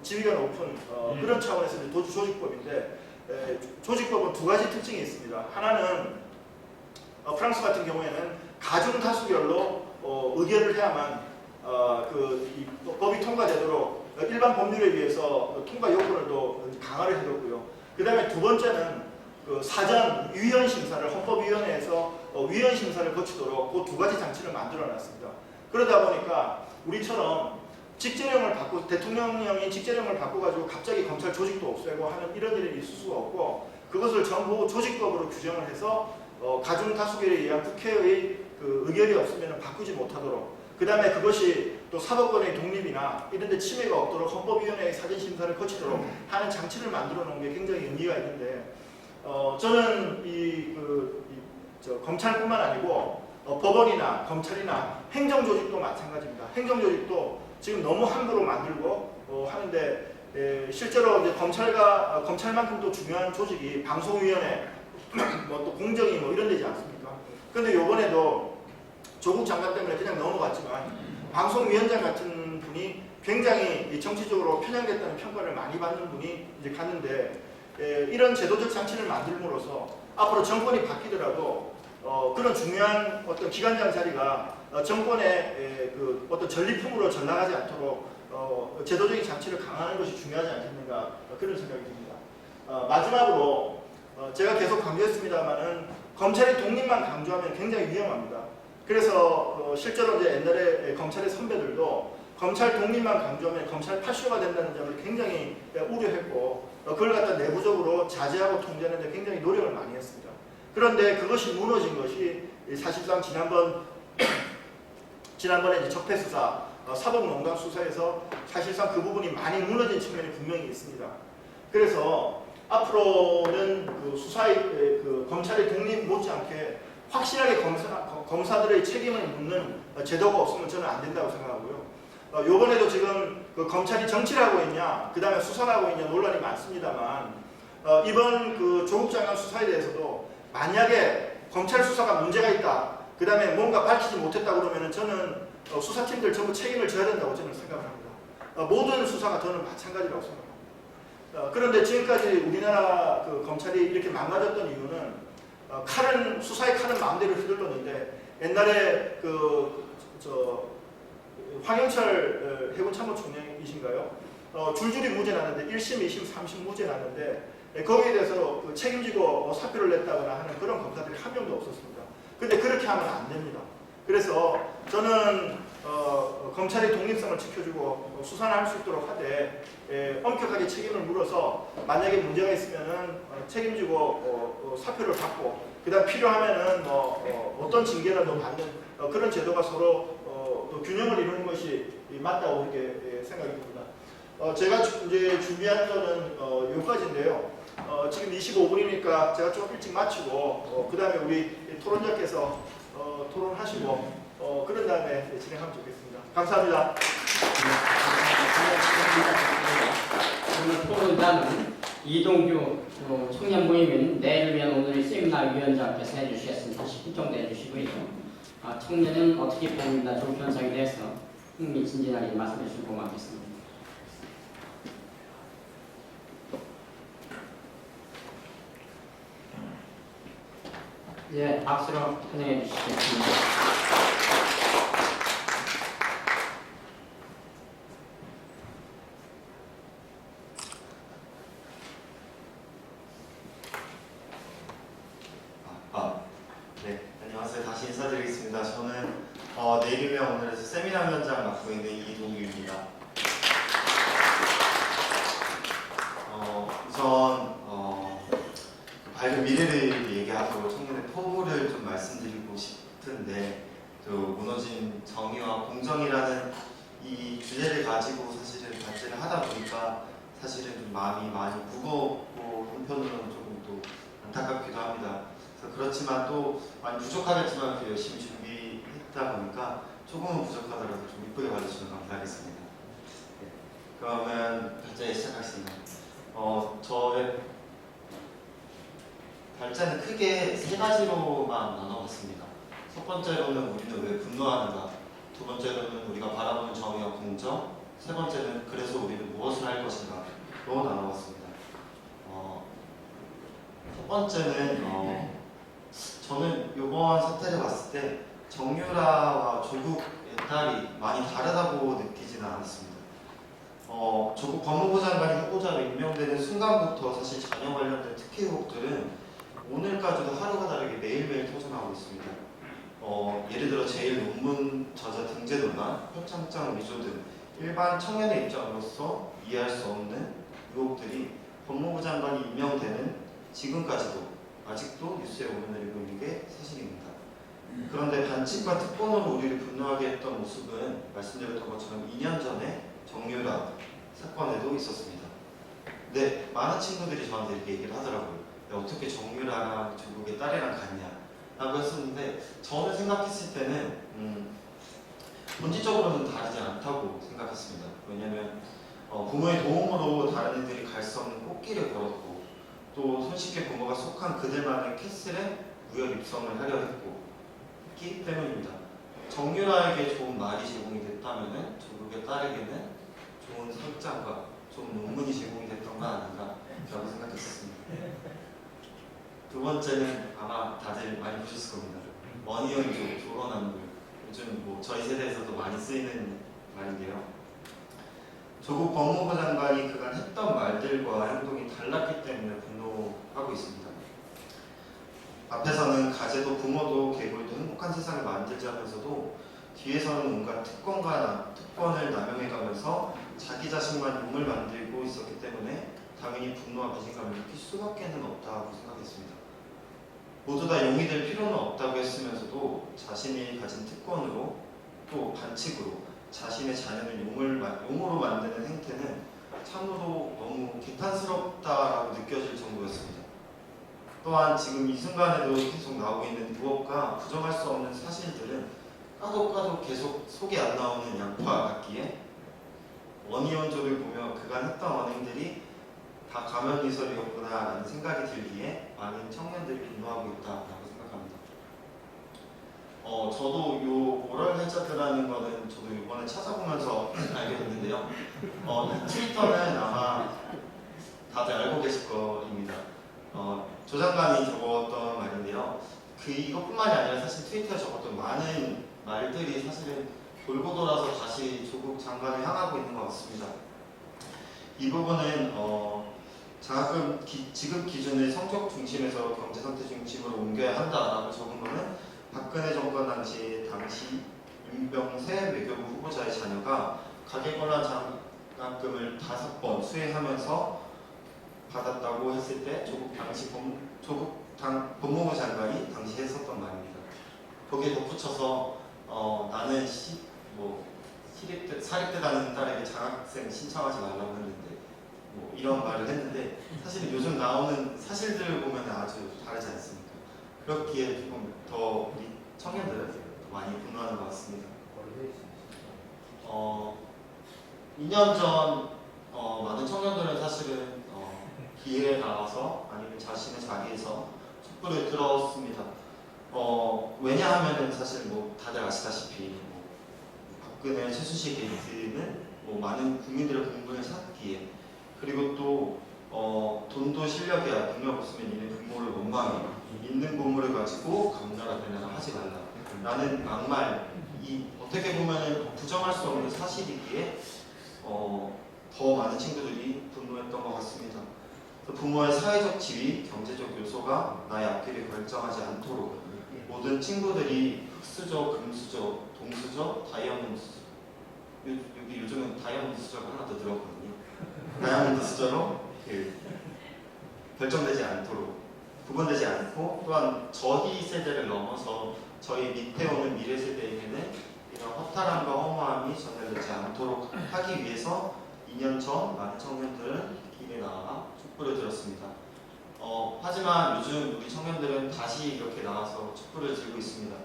지위가 높은 그런 차원에서 조직법인데, 조직법은 두 가지 특징이 있습니다. 하나는 프랑스 같은 경우에는 가중 다수결로 의결을 해야만 이 법이 통과되도록 일반 법률에 비해서 통과 요건을 또 강화를 해뒀고요. 그 다음에 두 번째는 사전 위헌 심사를 헌법위원회에서 위헌 심사를 거치도록 그 두 가지 장치를 만들어놨습니다. 그러다 보니까 우리처럼 직제령을 바꾸 대통령령이 직제령을 바꿔가지고 갑자기 검찰 조직도 없애고 하는 이런 일이 있을 수가 없고, 그것을 전부 조직법으로 규정을 해서 가중 다수결에 의한 국회의 의결이 없으면 바꾸지 못하도록, 그 다음에 그것이 또 사법권의 독립이나 이런 데 침해가 없도록 헌법위원회의 사전심사를 거치도록 하는 장치를 만들어 놓은 게 굉장히 의미가 있는데, 저는 검찰뿐만 아니고 법원이나 검찰이나 행정조직도 마찬가지입니다. 행정조직도 지금 너무 함부로 만들고 하는데, 실제로 이제 검찰만큼 또 중요한 조직이 방송위원회, 뭐 또 공정위 뭐 이런 데지 않습니까? 그런데 요번에도 조국 장관 때문에 그냥 넘어갔지만 방송위원장 같은 분이 굉장히 정치적으로 편향됐다는 평가를 많이 받는 분이 이제 갔는데, 이런 제도적 장치를 만들므로써 앞으로 정권이 바뀌더라도 그런 중요한 어떤 기관장 자리가 정권의 어떤 전리품으로 전락하지 않도록 제도적인 장치를 강화하는 것이 중요하지 않겠는가, 그런 생각이 듭니다. 마지막으로 제가 계속 강조했습니다만은 검찰의 독립만 강조하면 굉장히 위험합니다. 그래서 실제로 이제 옛날에 검찰의 선배들도 검찰 독립만 강조하면 검찰 파쇼가 된다는 점을 굉장히 우려했고, 그걸 갖다 내부적으로 자제하고 통제하는 데 굉장히 노력을 많이 했습니다. 그런데 그것이 무너진 것이 사실상 지난번에 이제 적폐수사, 사법농단 수사에서 사실상 그 부분이 많이 무너진 측면이 분명히 있습니다. 그래서 앞으로는 검찰의 독립 못지않게 확실하게 검사들의 책임을 묻는 제도가 없으면 저는 안 된다고 생각하고요. 요번에도 지금 검찰이 정치를 하고 있냐, 그 다음에 수사를 하고 있냐 논란이 많습니다만, 이번 그 조국 장관 수사에 대해서도 만약에 검찰 수사가 문제가 있다, 그 다음에 뭔가 밝히지 못했다 그러면은 저는 수사팀들 전부 책임을 져야 된다고 저는 생각합니다. 모든 수사가 저는 마찬가지라고 생각합니다. 그런데 지금까지 우리나라 그 검찰이 이렇게 망가졌던 이유는 수사의 칼은 마음대로 휘둘렀는데, 옛날에 황영철 해군 참모총장이신가요? 줄줄이 무죄 났는데 1심, 2심, 3심 무죄 났는데 거기에 대해서 책임지고 사표를 냈다거나 하는 그런 검사들이 한 명도 없었습니다. 근데 그렇게 하면 안 됩니다. 그래서 저는 검찰의 독립성을 지켜주고 수사를 할 수 있도록 하되 엄격하게 책임을 물어서 만약에 문제가 있으면은 책임지고 사표를 받고, 그다음 필요하면은 어떤 징계라도 받는 그런 제도가 서로 또 균형을 이루는 것이 맞다고 이렇게 생각이 듭니다. 제가 이제 준비한 거는 여기까지인데요. 지금 25분이니까 제가 좀 일찍 마치고 그 다음에 우리 토론자께서 토론하시고 그런 다음에 진행하면 좋겠습니다. 감사합니다. 오늘 토론자는 이동규 청년모임인 내일을 위한 오늘의 세미나 위원장께서 해주시겠습니다. 다시 신청해 주시고요. 청년은 어떻게 봅니다. 조국 현상에 대해서 흥미진진하게 말씀해 주시면 고맙겠습니다. 예, 박수로 환영해 주시겠습니다. 네, 안녕하세요. 다시 인사드리겠습니다. 저는 내일이면 오늘에서 세미나 위원장 맡고 있는 이동규입니다. 우선 밝은 미래를 얘기하고 청년의 포부를 좀 말씀드리고 싶은데, 또 무너진 정의와 공정이라는 이 주제를 가지고 사실은 발제를 하다 보니까 사실은 좀 마음이 많이 무겁고 한편으로는 조금 또 안타깝기도 합니다. 그렇지만 또 많이 부족하겠지만 또 열심히 준비했다 보니까 조금은 부족하더라도 좀 이쁘게 봐주시면 감사하겠습니다. 네. 그러면 발제 시작하겠습니다. 저의 발제는 크게 세 가지로만 나눠봤습니다. 첫 번째로는 우리는 왜 분노하는가, 두 번째로는 우리가 바라보는 정의와 공정, 세 번째는 그래서 우리는 무엇을 할 것인가로 나눠봤습니다. 첫 번째는 저는 이번 사태를 봤을 때 정유라와 조국의 딸이 많이 다르다고 느끼지는 않았습니다. 조국 법무부 장관이 후보자로 임명되는 순간부터 사실 자녀 관련된 특혜 의혹들은 오늘까지도 하루가 다르게 매일매일 터져나오고 있습니다. 예를 들어 제일 논문 저자 등재 논란, 표창장 위조 등 일반 청년의 입장으로서 이해할 수 없는 의혹들이 법무부 장관이 임명되는 지금까지도 아직도 뉴스에 오르내리고 있는 게 사실입니다. 그런데 반칙과 특권으로 우리를 분노하게 했던 모습은 말씀드렸던 것처럼 2년 전에 정유라 사건에도 있었습니다. 근데 많은 친구들이 저한테 이렇게 얘기를 하더라고요. 어떻게 정유라랑 조국의 딸이랑 같냐 라고 했었는데, 저는 생각했을 때는 본질적으로는 다르지 않다고 생각했습니다. 왜냐하면 부모의 도움으로 다른 이들이 갈 수 없는 꽃길을 걸었고, 또 손쉽게 부모가 속한 그들만의 캐슬에 무혈 입성을 하려 했기 때문입니다. 정유라에게 좋은 말이 제공이 됐다면 조국의 딸에게는 좋은 상장과 좋은 논문이 제공이 됐던 거 아닌가 라고 생각했습니다. 두 번째는 아마 다들 많이 보셨을 겁니다. 원희영족 조론한물, 요즘 저희 세대에서도 많이 쓰이는 말인데요. 조국 법무부 장관이 그간 했던 말들과 행동이 달랐기 때문에 분노하고 있습니다. 앞에서는 가재도 부모도 개굴도 행복한 세상을 만들자면서도 뒤에서는 온갖 특권을 남용해가면서 자기 자신만 용을 만들고 있었기 때문에 당연히 분노와 배신감을 느낄 수밖에는 없다고 생각했습니다. 모두 다 용이 될 필요는 없다고 했으면서도 자신이 가진 특권으로 또 반칙으로 자신의 자녀를 용으로 만드는 행태는 참으로 너무 개탄스럽다라고 느껴질 정도였습니다. 또한 지금 이 순간에도 계속 나오고 있는 무엇과 부정할 수 없는 사실들은 까도 계속 속이 안 나오는 양파 같기에 원희원족을 보며 그간 했던 언행들이 다 가면이설이었구나라는 생각이 들기에 많은 청년들이 분노하고 있다라고 생각합니다. 저도 요 모럴 해저드라는 거는 저도 이번에 찾아보면서 알게 됐는데요. 이 트위터는 아마 다들 알고 계실 거입니다. 조 장관이 적었던 말인데요. 이것뿐만이 아니라 사실 트위터에 적었던 많은 말들이 사실은 돌고 돌아서 다시 조국 장관을 향하고 있는 것 같습니다. 이 부분은 장학금 지급 기준을 성적 중심에서 경제 선택 중심으로 옮겨야 한다라고 적은 거는 박근혜 정권 당시 임병세 외교부 후보자의 자녀가 가계권한 장학금을 5번 수행하면서 받았다고 했을 때 조국 법무부 장관이 당시 했었던 말입니다. 거기에 덧붙여서 나는 사립대 다니는 딸에게 장학생 신청하지 말라고 했는데 이런 말을 했는데 사실 요즘 나오는 사실들을 보면 아주 다르지 않습니까? 그렇기에 조금 더 우리 청년들은 더 많이 분노하는 것 같습니다. 2년 전 많은 청년들은 사실은 기회에 나와서 아니면 자신의 자리에서 촛불을 들었습니다. 왜냐하면은 사실 다들 아시다시피 박근혜 최순실 게이트는 많은 국민들의 공분을 샀기에 그리고 또 돈도 실력이야 능력 없으면 이는 부모를 원망해 있는 보물을 가지고 감나라 대나라 하지 말라 라는 막말이 어떻게 보면 부정할 수 없는 사실이기에 더 많은 친구들이 분노했던 것 같습니다. 부모의 사회적 지위, 경제적 요소가 나의 앞길을 결정하지 않도록 모든 친구들이 흑수저, 금수저, 동수저, 다이아몬드 수저 여기 요즘은 다이아몬드 수저가 하나 더 들어갔거든요. 다이아몬드 수저로 결정되지 않도록 구분되지 않고 또한 저희 세대를 넘어서 저희 밑에 오는 미래 세대에게는 이런 허탈함과 허무함이 전달되지 않도록 하기 위해서 2년 전 많은 청년들은 길에 나와 촛불을 들었습니다. 하지만 요즘 우리 청년들은 다시 이렇게 나와서 촛불을 들고 있습니다.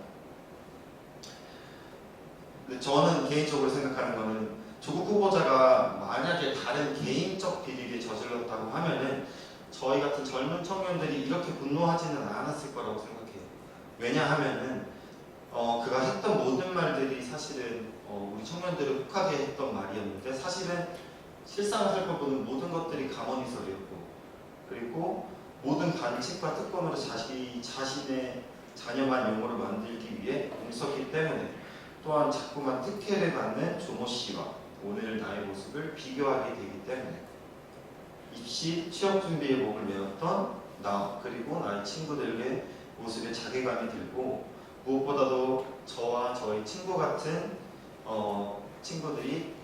근데 저는 개인적으로 생각하는 거는 조국 후보자가 만약에 다른 개인적 비리를 저질렀다고 하면은 저희 같은 젊은 청년들이 이렇게 분노하지는 않았을 거라고 생각해요. 왜냐하면은 그가 했던 모든 말들이 사실은 우리 청년들을 혹하게 했던 말이었는데 사실은 실상을 살펴보는 모든 것들이 가머니설이었고 그리고 모든 관측과 특검으로 자신의 자녀만 용어를 만들기 위해 몸섰기 때문에 또한 자꾸만 특혜를 받는 조모 씨와 오늘 나의 모습을 비교하게 되기 때문에 입시 취업 준비에 목을 메었던 나 그리고 나의 친구들의 모습에 자괴감이 들고 무엇보다도 저와 저희 친구 같은 친구들이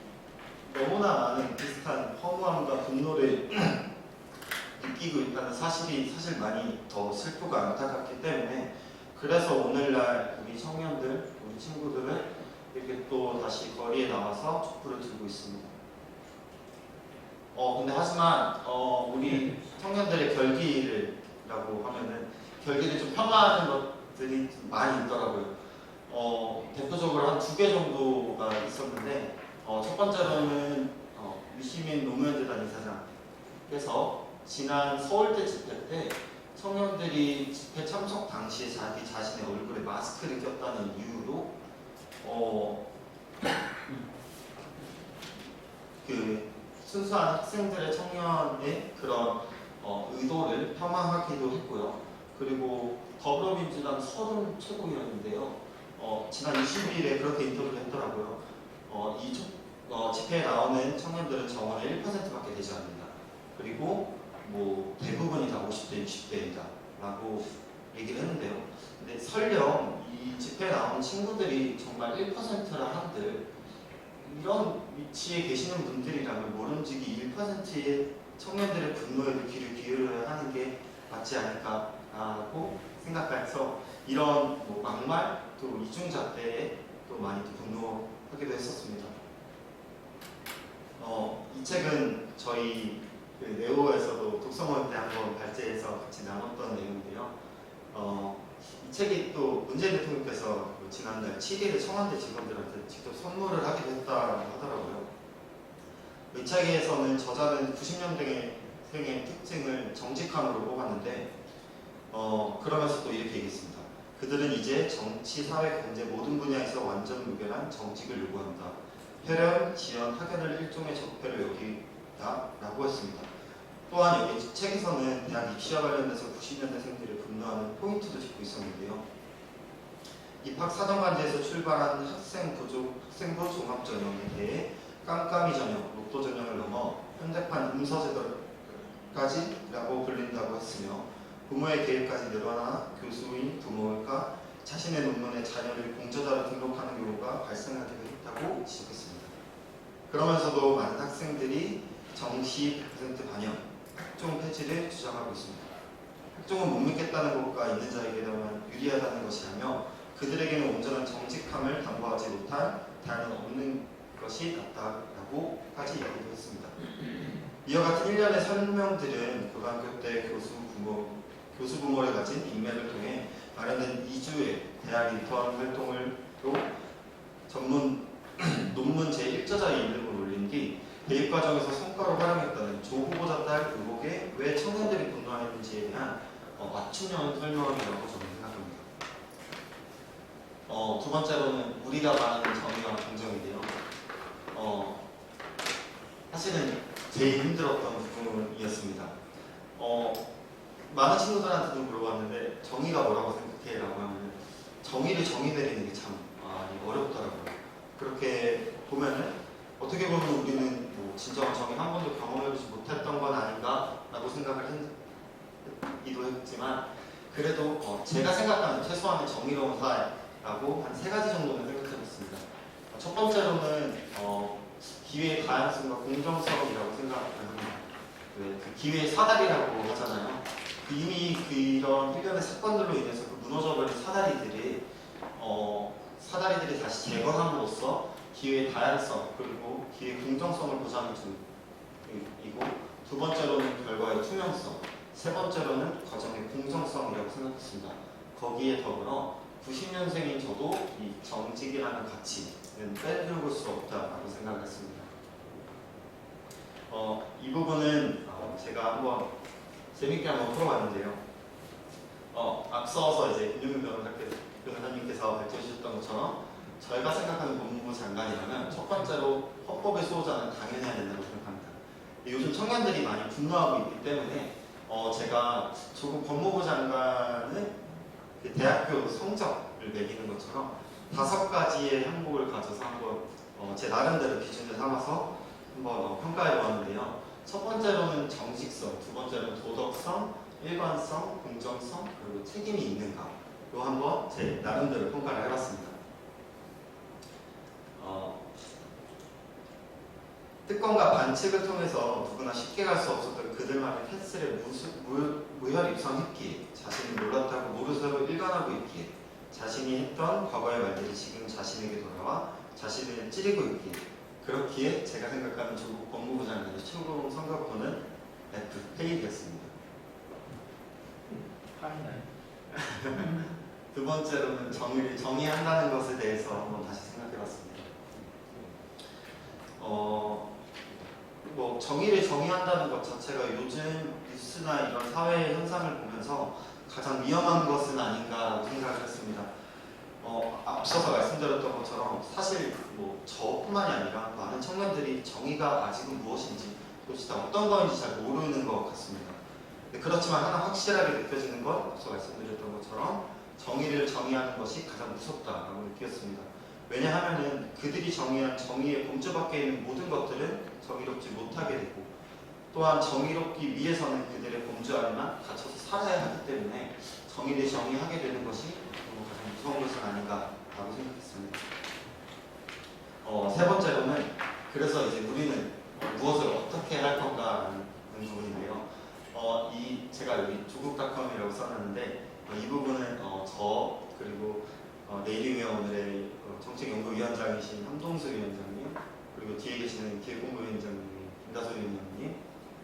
너무나 많은 비슷한 허무함과 분노를 느끼고 있다는 사실이 사실 많이 더 슬프고 안타깝기 때문에 그래서 오늘날 우리 청년들, 우리 친구들은 이렇게 또 다시 거리에 나와서 촛불을 들고 있습니다. 근데 하지만 우리 청년들의 결기라고 하면은 결기를 좀 폄하하는 것들이 좀 많이 있더라고요. 대표적으로 한 2개 정도가 있었는데 첫 번째로는 유시민 노무현재단 이사장께서 지난 서울대 집회 때 청년들이 집회 참석 당시에 자기 자신의 얼굴에 마스크를 꼈다는 이유로 그 순수한 학생들의 청년의 그런 의도를 폄하하기도 했고요. 그리고 더불어민주당 서른 최고위원인데요. 지난 20일에 그렇게 인터뷰를 했더라고요. 이 집회에 나오는 청년들은 정원의 1%밖에 되지 않는다. 그리고 대부분이 다 50대, 60대이다 라고 얘기를 했는데요. 근데 설령 이 집회에 나온 친구들이 정말 1%라 한들 이런 위치에 계시는 분들이라면 모름지기 1%의 청년들의 분노에도 귀를 기울여야 하는 게 맞지 않을까라고 생각해서 이런 막말 또 이중잣대에 또 많이 또 분노하기도 했었습니다. 이 책은 저희 네오에서도 독서모임 때 한번 발제해서 같이 나눴던 내용인데요. 이 책이 또 문재인 대통령께서 지난달 7일에 청와대 직원들한테 직접 선물을 하기도 했다고 하더라고요. 이 책에서는 저자는 90년대생의 집행의 특징을 정직함으로 뽑았는데 그러면서 또 이렇게 얘기했습니다. 그들은 이제 정치, 사회, 경제 모든 분야에서 완전 무결한 정직을 요구한다. 혈연, 지연, 학연을 일종의 적폐로 여기다라고 했습니다. 또한 여기 책에서는 대학 입시와 관련돼서 90년대생들을 분노하는 포인트도 짚고 있었는데요. 입학 사정관제에서 출발한 학생부 종합전형에 대해 깜깜이 전형, 로또 전형을 넘어 현대판 음서제도까지라고 불린다고 했으며 부모의 계획까지 늘어나 교수인 부모가 자신의 논문에 자녀를 공저자로 등록하는 경우가 발생하기도 했다고 지적했습니다. 그러면서도 많은 학생들이 정시 100% 반영, 학종 폐지를 주장하고 있습니다. 학종은 못 믿겠다는 것과 있는 자에게만 유리하다는 것이라며 그들에게는 온전한 정직함을 담보하지 못한 대안은 없는 것이 낫다라고까지 이야기도 했습니다. 이와 같은 일련의 설명들은 고등학교 때 교수 부모를 가진 인맥을 통해 마련된 2주의 대학 인턴 활동으로 전문 논문 제1저자의 이름을 올린 뒤 대입 과정에서 성과로 활용했다는 조 후보자 딸 의혹에 왜 청년들이 분노하는지에 대한 맞춤형 설명이라고 저는 생각합니다. 두 번째로는 우리가 말하는 정의와 공정인데요. 사실은 제일 힘들었던 부분이었습니다. 많은 친구들한테도 물어봤는데 정의가 뭐라고 생각해? 라고 하면 정의를 정의 내리는 게 참 어렵더라고요. 그렇게 보면은 어떻게 보면 우리는 뭐 진정한 정의 한 번도 경험해보지 못했던 건 아닌가 라고 생각을 하기도 했지만 그래도 제가 생각하는 최소한의 정의로운 사회라고 한 3가지 정도는 생각해봤습니다. 첫 번째로는 기회의 다양성과 공정성이라고 생각합니다. 그 기회의 사다리라고 하잖아요. 이미 이런 일련의 사건들로 인해서 그 무너져버린 사다리들이 다시 재건함으로써 기회의 다양성 그리고 기회의 공정성을 보장해 주이고 두 번째로는 결과의 투명성, 세 번째로는 과정의 공정성이라고 생각했습니다. 거기에 더불어 90년생인 저도 이 정직이라는 가치는 빼놓을 수 없다라고 생각했습니다. 이 부분은 제가 한번 재밌게 한번 풀어봤는데요. 앞서서 이제 윤유민 변호사님께서 발표해 주셨던 것처럼 저희가 생각하는 법무부 장관이라면 첫 번째로 헌법의 수호자는 당연해야 된다고 생각합니다. 요즘 청년들이 많이 분노하고 있기 때문에 제가 조금 법무부 장관은 그 대학교 성적을 매기는 것처럼 5가지의 항목을 가져서 한번 제 나름대로 기준을 삼아서 한번 평가해 보았는데요. 첫 번째로는 정직성, 두 번째로는 도덕성, 일관성, 공정성, 그리고 책임이 있는가 요 한번 제 나름대로 평가를 해봤습니다. 특검과 반칙을 통해서 누구나 쉽게 갈 수 없었던 그들만의 캔슬에 무혈 입성했기에 자신이 몰랐다고 모르쇠로 일관하고 있기에 자신이 했던 과거의 말들이 지금 자신에게 돌아와 자신을 찌르고 있기에 그렇기에 제가 생각하는 조국 법무부 장관의 최고 성적표는 F, 페이드였습니다. 두 번째로는 정의를 정의한다는 것에 대해서 한번 다시 생각해봤습니다. 뭐 정의를 정의한다는 것 자체가 요즘 뉴스나 이런 사회 현상을 보면서 가장 위험한 것은 아닌가라고 생각을 했습니다. 앞서서 말씀드렸던 것처럼 사실 뭐 저뿐만이 아니라 많은 청년들이 정의가 아직은 무엇인지 도대체 어떤 것인지 잘 모르는 것 같습니다. 그렇지만 하나 확실하게 느껴지는 건 앞서 말씀드렸던 것처럼 정의를 정의하는 것이 가장 무섭다라고 느꼈습니다. 왜냐하면은 그들이 정의한 정의의 범주 밖에 있는 모든 것들은 정의롭지 못하게 되고 또한 정의롭기 위해서는 그들의 범주 안에만 갇혀서 살아야 하기 때문에 정의를 정의하게 되는 것이 가장 무서운 것은 아닌가라고 생각했습니다. 세 번째로는 그래서 이제 우리는 무엇을 어떻게 할 건가라는 부분인데요. 제가 여기 조국닷컴이라고 써놨는데 이 부분은 저 그리고 내일이면 오늘의 정책연구위원장이신 함동수 위원장님 그리고 뒤에 계시는 기획본부위원장님 김다솔 위원장님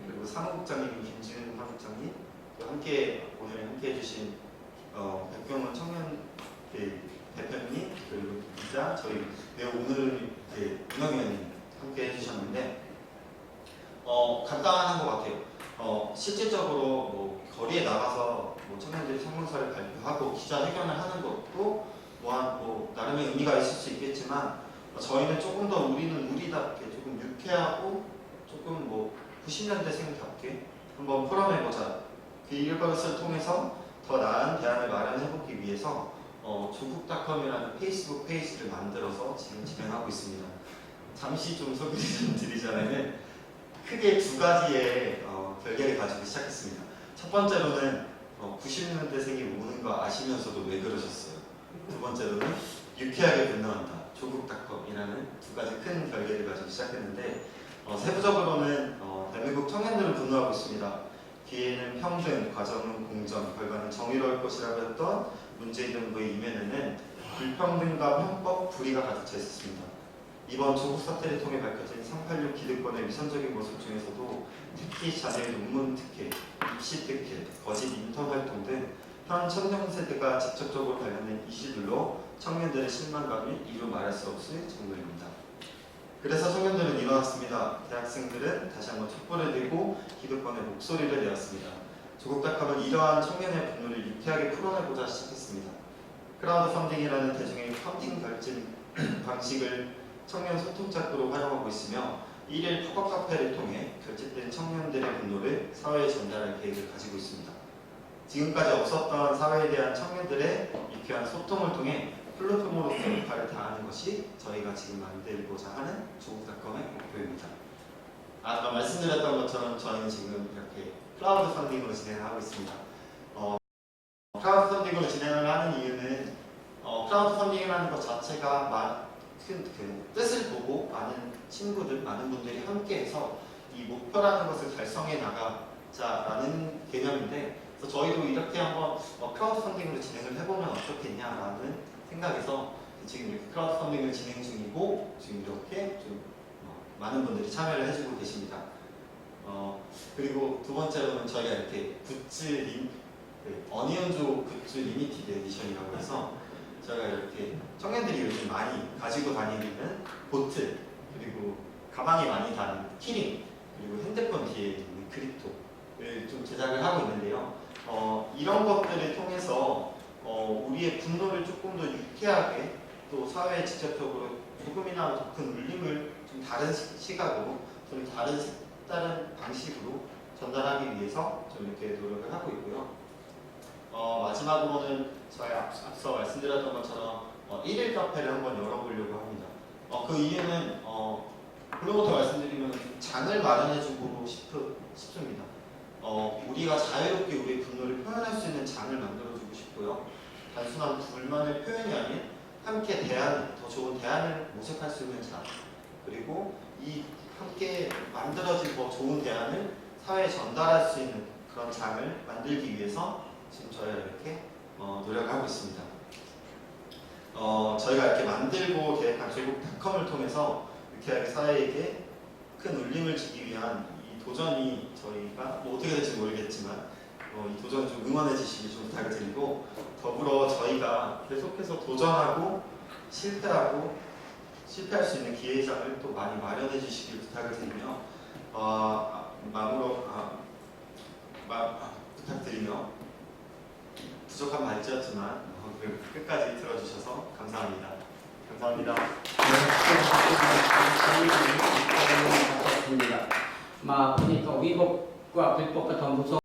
그리고 사무국장님 김지은 사무국장님 오늘 함께 해주신 백경원 청년 대표님 그리고 기자 저희 오늘 윤영위원님 함께 해주셨는데 간단한 것 같아요. 실질적으로 뭐 거리에 나가서 뭐 청년들이 성명서를 발표하고 기자회견을 하는 것도 뭐 나름의 의미가 있을 수 있겠지만 저희는 조금 더 우리는 우리답게 조금 유쾌하고 조금 뭐 90년대생답게 한번 풀어내보자. 이것을 통해서 더 나은 대안을 마련해보기 위해서 조국닷컴이라는 페이스북 페이지를 만들어서 지금 진행하고 있습니다. 잠시 좀 소개를 좀 드리자면 크게 두 가지의 별개를 가지고 시작했습니다. 첫 번째로는 90년대생이 오는 거 아시면서도 왜 그러셨어요? 두 번째로는 유쾌하게 분노한다. 조국닷컴이라는 두 가지 큰 별개를 가지고 시작했는데 세부적으로는 대한민국 청년들은 분노하고 있습니다. 기회는 평등, 과정은 공정, 결과는 정의로울 것이라고 했던 문재인 정부의 이면에는 불평등과 편법, 불의가 가득 차 있었습니다. 이번 조국 사태를 통해 밝혀진 386 기득권의 위선적인 모습 중에서도 특히 자녀의 논문 특혜, 입시 특혜, 거짓 인턴 활동 등 현 청년 세대가 직접적으로 관련된 이슈들로 청년들의 실망감이 이루 말할 수 없을 정도입니다. 그래서 청년들은 일어났습니다. 대학생들은 다시 한번 촛불을 들고 기득권의 목소리를 내었습니다. 조국닷컴은 이러한 청년의 분노를 유쾌하게 풀어내고자 시작했습니다. 크라우드 펀딩이라는 대중의 펀딩 결진 방식을 청년 소통 창구로 활용하고 있으며 1일 팝업 카페를 통해 결집된 청년들의 분노를 사회에 전달할 계획을 가지고 있습니다. 지금까지 없었던 사회에 대한 청년들의 유쾌한 소통을 통해 플랫폼으로서 역할을 다하는 것이 저희가 지금 만들고자 하는 조국닷컴의 목표입니다. 아까 말씀드렸던 것처럼 저희는 지금 이렇게 크라우드 펀딩으로 진행을 하고 있습니다. 크라우드 펀딩으로 진행을 하는 이유는 크라우드 펀딩이라는 것 자체가 큰 뜻을 보고 많은 친구들, 많은 분들이 함께해서 이 목표라는 것을 달성해 나가자라는 개념인데, 그래서 저희도 이렇게 한번 크라우드 펀딩으로 진행을 해보면 어떻겠냐라는 생각에서 지금 이렇게 크라우드 펀딩을 진행 중이고 지금 이렇게 좀 많은 분들이 참여를 해주고 계십니다. 그리고 두 번째로는 저희가 이렇게 굿즈 어니언조 굿즈 리미티드 에디션이라고 해서 저희가 이렇게 청년들이 요즘 많이 가지고 다니는 보트, 그리고 가방에 많이 다는 키링, 그리고 핸드폰 뒤에 있는 그립톡을 좀 제작을 하고 있는데요. 이런 것들을 통해서 우리의 분노를 조금 더 유쾌하게 또 사회에 직접적으로 조금이나마 더 큰 울림을 좀 다른 시각으로 좀 다른 방식으로 전달하기 위해서 좀 이렇게 노력을 하고 있고요. 마지막으로는 저희 앞서 말씀드렸던 것처럼 1일 카페를 한번 열어보려고 합니다. 그 이유는 그로부터 말씀드리면 장을 마련해주고 싶습니다. 우리가 자유롭게 우리의 분노를 표현할 수 있는 장을 만들어주고 싶고요. 단순한 불만의 표현이 아닌 함께 더 좋은 대안을 모색할 수 있는 장, 그리고 이 함께 만들어진 더 좋은 대안을 사회에 전달할 수 있는 그런 장을 만들기 위해서 지금 저희가 이렇게 노력하고 있습니다. 저희가 이렇게 만들고 계획한 조국닷컴을 통해서 유쾌하게 사회에게 큰 울림을 주기 위한 이 도전이 저희가 뭐 어떻게 될지 모르겠지만 이 도전 좀 응원해 주시기 좀 부탁을 드리고, 더불어 저희가 계속해서 도전하고 실패할 수 있는 기회장을 또 많이 마련해 주시길 부탁을 드리며 부탁드리며 부족한 말이었지만 끝까지 들어주셔서 감사합니다. 감사합니다. 보니까 위법과 불법과 더 무서운